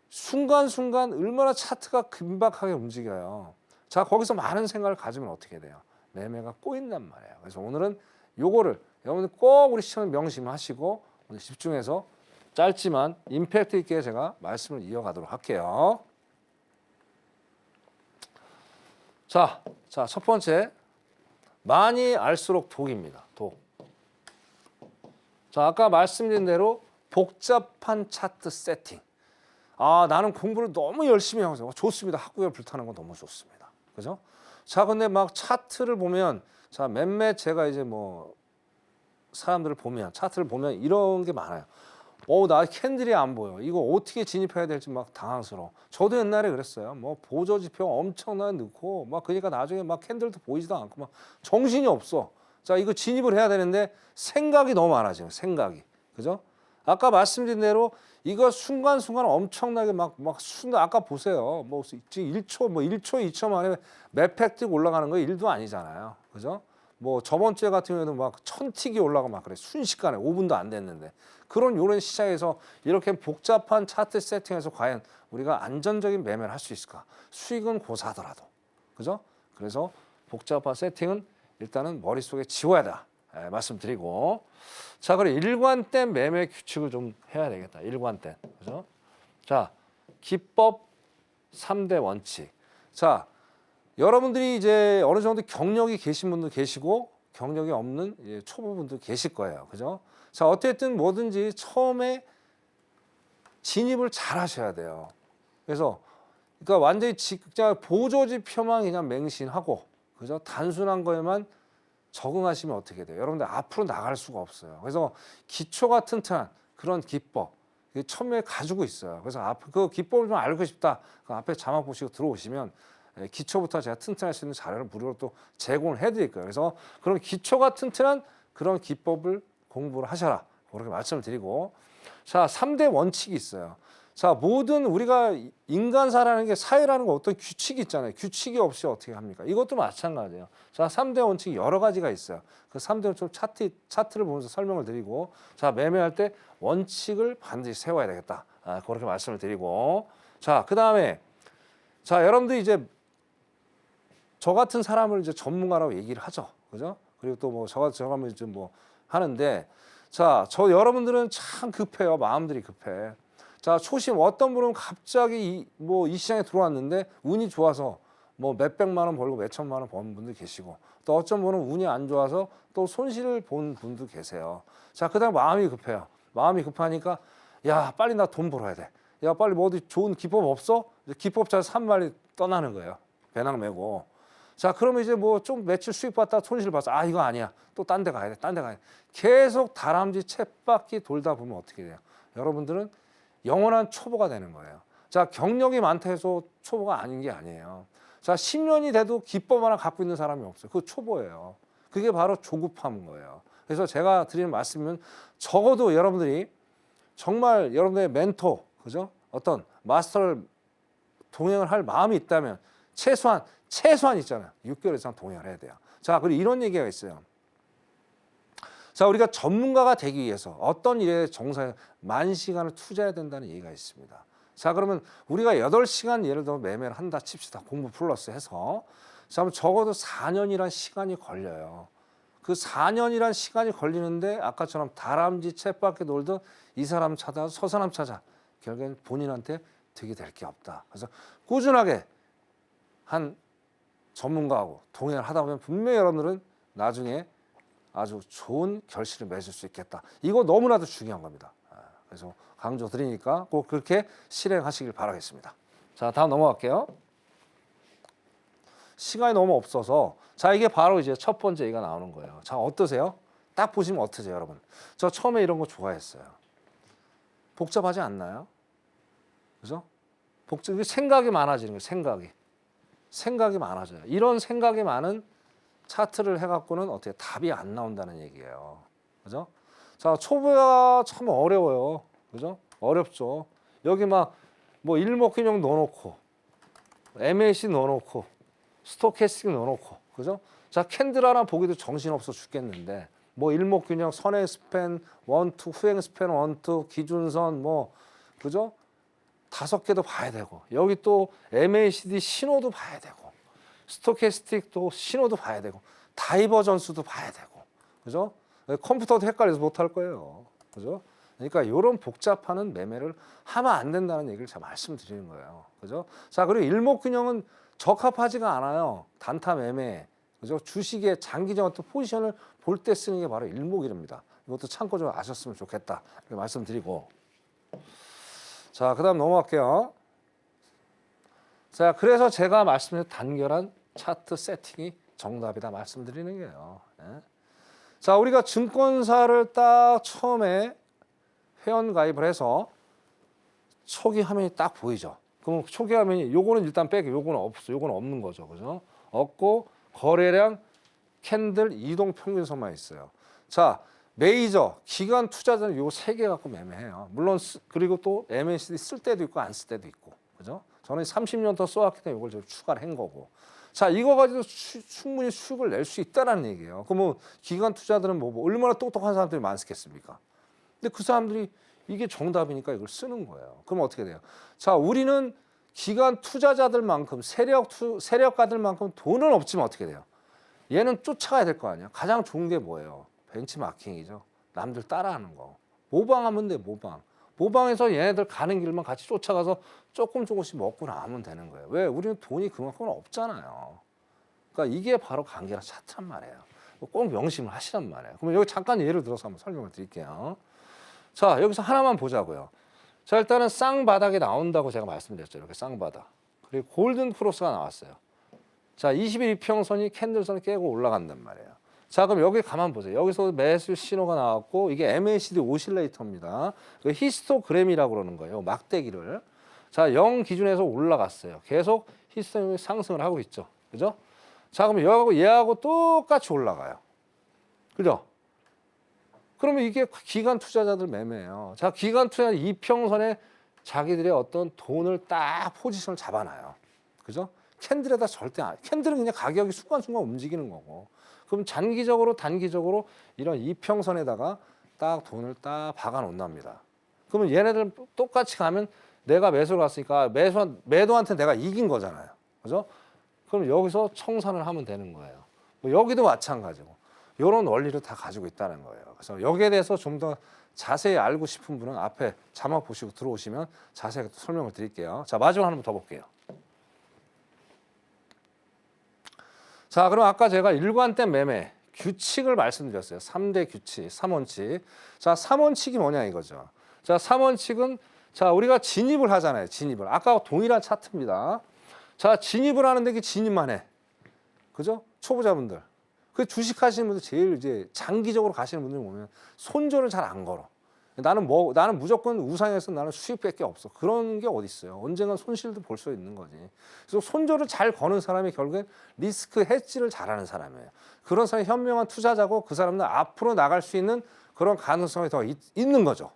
순간순간 얼마나 차트가 긴박하게 움직여요. 자, 거기서 많은 생각을 가지면 어떻게 돼요? 매매가 꼬인단 말이에요. 그래서 오늘은 요거를 여러분들 꼭 우리 시청자 명심하시고 오늘 집중해서 짧지만 임팩트 있게 제가 말씀을 이어가도록 할게요. 자, 첫 번째. 많이 알수록 독입니다. 독. 자, 아까 말씀드린 대로 복잡한 차트 세팅. 아, 나는 공부를 너무 열심히 하고 있어요. 좋습니다. 학구열 불타는 건 너무 좋습니다. 그죠? 자, 근데 막 차트를 보면, 자, 몇몇 제가 이제 뭐, 사람들을 보면, 차트를 보면 이런 게 많아요. 나 캔들이 안 보여. 이거 어떻게 진입해야 될지 막 당황스러워. 저도 옛날에 그랬어요. 뭐, 보조지표 엄청나게 넣고, 막, 그러니까 나중에 막 캔들도 보이지도 않고, 막, 정신이 없어. 자, 이거 진입을 해야 되는데, 생각이 너무 많아지요. 생각이. 그죠? 아까 말씀드린 대로, 이거 순간순간 엄청나게 아까 보세요. 지금 1초, 2초 만에 몇 팩트 올라가는 거 1도 아니잖아요. 그죠? 뭐 저번 주에 같은 경우에는 막 1000틱이 올라가 막 그래. 순식간에 5분도 안 됐는데. 그런 요런 시장에서 이렇게 복잡한 차트 세팅에서 과연 우리가 안전적인 매매를 할 수 있을까? 수익은 고사하더라도. 그죠? 그래서 복잡한 세팅은 일단은 머릿속에 지워야 돼. 말씀드리고. 자, 그럼 일관된 매매 규칙을 좀 해야 되겠다. 일관된. 그죠? 자, 기법 3대 원칙. 자, 여러분들이 이제 어느 정도 경력이 계신 분도 계시고 경력이 없는 이제 초보분도 계실 거예요. 그죠? 자, 어쨌든 뭐든지 처음에 진입을 잘 하셔야 돼요. 그래서 그러니까 완전히 진짜 보조지표만 그냥 맹신하고 그죠? 단순한 거에만 적응하시면 어떻게 돼요? 여러분들 앞으로 나갈 수가 없어요. 그래서 기초가 튼튼한 그런 기법 처음에 가지고 있어요. 그래서 그 기법을 좀 알고 싶다. 그 앞에 자막 보시고 들어오시면 기초부터 제가 튼튼할 수 있는 자료를 무료로 또 제공을 해드릴 거예요. 그래서 그런 기초가 튼튼한 그런 기법을 공부를 하셔라. 그렇게 말씀을 드리고 자, 3대 원칙이 있어요. 자, 모든 우리가 인간사라는 게 사회라는 거 어떤 규칙이 있잖아요. 규칙이 없이 어떻게 합니까? 이것도 마찬가지예요. 자, 3대 원칙이 여러 가지가 있어요. 그 3대 원칙 차트를 보면서 설명을 드리고 자, 매매할 때 원칙을 반드시 세워야 되겠다. 그렇게 말씀을 드리고 자, 그다음에 자, 여러분들 이제 저 같은 사람을 이제 전문가라고 얘기를 하죠. 그죠? 그리고 또 뭐 저 같은 사람을 좀 뭐 하는데 자, 여러분들은 참 급해요. 마음들이 급해. 자, 초심 어떤 분은 갑자기 이 시장에 들어왔는데 운이 좋아서 뭐 몇백만 원 벌고 몇천만 원 버는 분도 계시고 또 어떤 분은 운이 안 좋아서 또 손실을 본 분도 계세요. 자, 그다음 마음이 급해요. 마음이 급하니까 야, 빨리 나 돈 벌어야 돼. 야, 빨리 뭐 어디 좋은 기법 없어? 기법 찾아서 산말이 떠나는 거예요. 배낭 메고. 자, 그러면 이제 뭐 좀 며칠 수익 받다 손실 봤어. 아, 이거 아니야. 또 딴 데 가야 돼. 딴 데 가야 돼. 계속 다람쥐 쳇바퀴 돌다 보면 어떻게 돼요? 여러분들은 영원한 초보가 되는 거예요. 자, 경력이 많다 해서 초보가 아닌 게 아니에요. 자, 10년이 돼도 기법 하나 갖고 있는 사람이 없어요. 그거 초보예요. 그게 바로 조급함인 거예요. 그래서 제가 드리는 말씀은 적어도 여러분들이 정말 여러분들의 멘토, 그죠? 어떤 마스터를 동행을 할 마음이 있다면 최소한 있잖아요. 6개월 이상 동행을 해야 돼요. 자, 그리고 이런 얘기가 있어요. 자, 우리가 전문가가 되기 위해서 어떤 일에 정사에 10,000시간을 투자해야 된다는 얘기가 있습니다. 자, 그러면 우리가 8시간 예를 들어 매매를 한다 칩시다. 공부 플러스 해서. 자, 그럼 적어도 4년이란 시간이 걸려요. 그 4년이란 시간이 걸리는데 아까처럼 다람쥐 쳇바퀴 돌듯 이 사람 찾아 저 사람 찾아 결국엔 본인한테 득이 될 게 없다. 그래서 꾸준하게 한 전문가하고 동행을 하다 보면 분명히 여러분들은 나중에 아주 좋은 결실을 맺을 수 있겠다. 이거 너무나도 중요한 겁니다. 그래서 강조 드리니까 꼭 그렇게 실행하시길 바라겠습니다. 자, 다음 넘어갈게요. 시간이 너무 없어서 자, 이게 바로 이제 첫 번째 얘기가 나오는 거예요. 자, 어떠세요? 딱 보시면 어떠세요, 여러분? 저 처음에 이런 거 좋아했어요. 복잡하지 않나요? 그죠? 생각이 많아지는 거예요. 생각이 많아져요. 이런 생각이 많은 차트를 해갖고는 어떻게 답이 안 나온다는 얘기예요. 그죠? 자, 초보가 참 어려워요. 그죠? 어렵죠. 여기 막 뭐 일목균형 넣어놓고, MAC 넣어놓고, 스토캐스틱 넣어놓고, 그죠? 자, 캔들 하나 보기도 정신없어 죽겠는데, 뭐 일목균형, 선행 스팬 1, 2, 후행 스팬 1, 2, 기준선 뭐, 그죠? 5개도 봐야 되고, 여기 또 MACD 신호도 봐야 되고, 스토캐스틱도 신호도 봐야 되고, 다이버전스도 봐야 되고, 그죠? 컴퓨터도 헷갈려서 못할 거예요. 그죠? 그러니까 이런 복잡한 매매를 하면 안 된다는 얘기를 제가 말씀드리는 거예요. 그죠? 자, 그리고 일목균형은 적합하지가 않아요. 단타 매매. 그죠? 주식의 장기적 어떤 포지션을 볼 때 쓰는 게 바로 일목이랍니다. 이것도 참고 좀 아셨으면 좋겠다. 이렇게 말씀드리고. 자, 그다음 넘어갈게요. 자, 그래서 제가 말씀드린 단결한 차트 세팅이 정답이다 말씀드리는 거예요. 예. 자, 우리가 증권사를 딱 처음에 회원 가입을 해서 초기 화면이 딱 보이죠. 그럼 초기 화면이 요거는 일단 빼고 요거는 없어. 요거는 없는 거죠. 그죠? 없고 거래량, 캔들, 이동 평균선만 있어요. 자, 메이저, 기관 투자자는 요 3개 갖고 매매해요. 물론 그리고 또 MACD 쓸 때도 있고 안 쓸 때도 있고. 그죠? 저는 30년 더 써왔기 때문에 이걸 좀 추가를 한 거고. 자, 이거 가지고 충분히 수익을 낼 수 있다는 얘기예요. 그럼 기관 투자들은 얼마나 똑똑한 사람들이 많겠습니까? 근데 그 사람들이 이게 정답이니까 이걸 쓰는 거예요. 그럼 어떻게 돼요? 자, 우리는 기관 투자자들만큼 세력가들만큼 돈은 없지만 어떻게 돼요? 얘는 쫓아가야 될 거 아니야. 가장 좋은 게 뭐예요? 벤치마킹이죠. 남들 따라하는 거. 모방하면 돼, 모방. 모방해서 얘네들 가는 길만 같이 쫓아가서 조금씩 먹고 나오면 되는 거예요. 왜? 우리는 돈이 그만큼은 없잖아요. 그러니까 이게 바로 관계랑 차트란 말이에요. 꼭 명심을 하시란 말이에요. 그러면 여기 잠깐 예를 들어서 한번 설명을 드릴게요. 자, 여기서 하나만 보자고요. 자, 일단은 쌍바닥이 나온다고 제가 말씀드렸죠. 이렇게 쌍바닥. 그리고 골든 크로스가 나왔어요. 자, 21 이평선이 캔들선을 깨고 올라간단 말이에요. 자, 그럼 여기 가만 보세요. 여기서 매수 신호가 나왔고 이게 MACD 오실레이터입니다. 히스토그램이라고 그러는 거예요. 막대기를. 자, 0 기준에서 올라갔어요. 계속 히스토그램이 상승을 하고 있죠. 그죠? 자, 그럼 얘하고 똑같이 올라가요. 그죠? 그러면 이게 기관 투자자들 매매예요. 자, 기관 투자자 이평선에 자기들의 어떤 돈을 딱 포지션을 잡아놔요. 그죠? 캔들에다 캔들은 그냥 가격이 순간순간 움직이는 거고. 그럼 장기적으로 단기적으로 이런 이평선에다가 딱 돈을 딱 박아 놓는답니다. 그러면 얘네들 똑같이 가면 내가 매수를 갔으니까 매도한테 내가 이긴 거잖아요. 그죠? 그럼 여기서 청산을 하면 되는 거예요. 여기도 마찬가지고. 이런 원리를 다 가지고 있다는 거예요. 그래서 여기에 대해서 좀 더 자세히 알고 싶은 분은 앞에 자막 보시고 들어오시면 자세하게 설명을 드릴게요. 자, 마지막 하나 더 볼게요. 자, 그럼 아까 제가 일관된 매매 규칙을 말씀드렸어요. 3대 규칙, 3원칙. 자, 3원칙이 뭐냐 이거죠. 자, 3원칙은 자, 우리가 진입을 하잖아요. 진입을. 아까 동일한 차트입니다. 자, 진입을 하는데 이게 진입만 해. 그죠? 초보자분들. 그 주식 하시는 분들 제일 이제 장기적으로 가시는 분들 보면 손절을 잘 안 걸어. 나는 무조건 우상에서 나는 수익밖에 없어. 그런 게 어디 있어요. 언젠간 손실도 볼 수 있는 거지. 그래서 손절을 잘 거는 사람이 결국엔 리스크 헤지를 잘하는 사람이에요. 그런 사람이 현명한 투자자고 그 사람은 앞으로 나갈 수 있는 그런 가능성이 더 있는 거죠.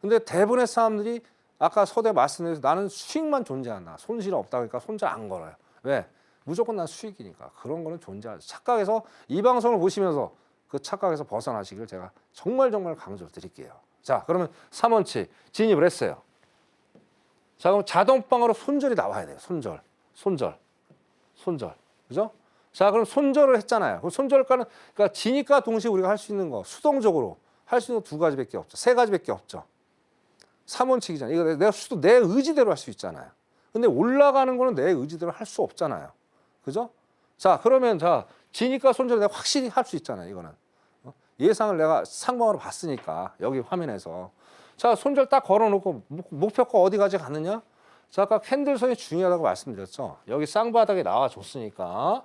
근데 대부분의 사람들이 아까 서대 말씀드린 나는 수익만 존재한다. 손실이 없다 그러니까 손절 안 걸어요. 왜? 무조건 난 수익이니까. 그런 거는 존재하죠. 착각해서 이 방송을 보시면서 그 착각에서 벗어나시기를 제가 정말 강조를 드릴게요. 자, 그러면 3원칙 진입을 했어요. 자, 그럼 자동방으로 손절이 나와야 돼요. 손절. 그죠? 자, 그럼 손절을 했잖아요. 그럼 손절가는 그러니까 진입과 동시에 우리가 할 수 있는 거 수동적으로 할 수 있는 거 2가지밖에 없죠. 3가지밖에 없죠. 3원칙이잖아요. 이거 내가 수도 내 의지대로 할 수 있잖아요. 근데 올라가는 거는 내 의지대로 할 수 없잖아요. 그죠? 자, 그러면 자, 진입과 손절을 내가 확실히 할 수 있잖아요. 이거는. 예상을 내가 상방으로 봤으니까 여기 화면에서. 자, 손절 딱 걸어놓고 목표가 어디까지 가느냐? 자, 아까 캔들선이 중요하다고 말씀드렸죠. 여기 쌍바닥에 나와줬으니까.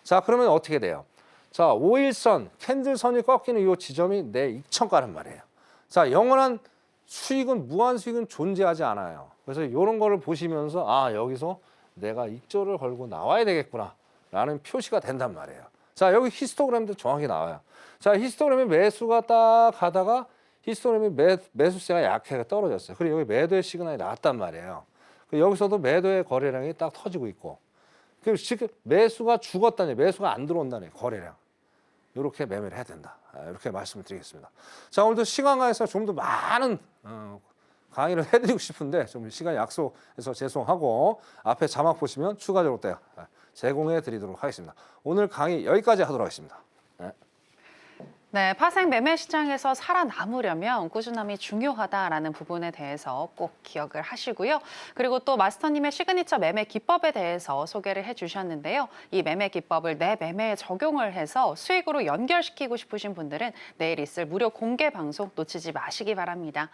자, 그러면 어떻게 돼요? 자, 5일선 캔들선이 꺾이는 이 지점이 내 익천가란 말이에요. 자, 영원한 수익은 무한 수익은 존재하지 않아요. 그래서 이런 거를 보시면서 아, 여기서 내가 익절을 걸고 나와야 되겠구나 라는 표시가 된단 말이에요. 자, 여기 히스토그램도 정확히 나와요. 자, 히스토그램에 매수가 딱 가다가 히스토그램이 매수세가 약하게 떨어졌어요. 그리고 여기 매도의 시그널이 나왔단 말이에요. 여기서도 매도의 거래량이 딱 터지고 있고. 그리고 지금 매수가 죽었다니, 매수가 안 들어온다니, 거래량. 이렇게 매매를 해야 된다. 이렇게 말씀을 드리겠습니다. 자, 오늘도 시간 관계상 좀 더 많은 강의를 해드리고 싶은데 좀 시간 약속해서 죄송하고 앞에 자막 보시면 추가적으로 또 제공해 드리도록 하겠습니다. 오늘 강의 여기까지 하도록 하겠습니다. 네, 파생 매매 시장에서 살아남으려면 꾸준함이 중요하다라는 부분에 대해서 꼭 기억을 하시고요. 그리고 또 마스터님의 시그니처 매매 기법에 대해서 소개를 해주셨는데요. 이 매매 기법을 내 매매에 적용을 해서 수익으로 연결시키고 싶으신 분들은 내일 있을 무료 공개 방송 놓치지 마시기 바랍니다.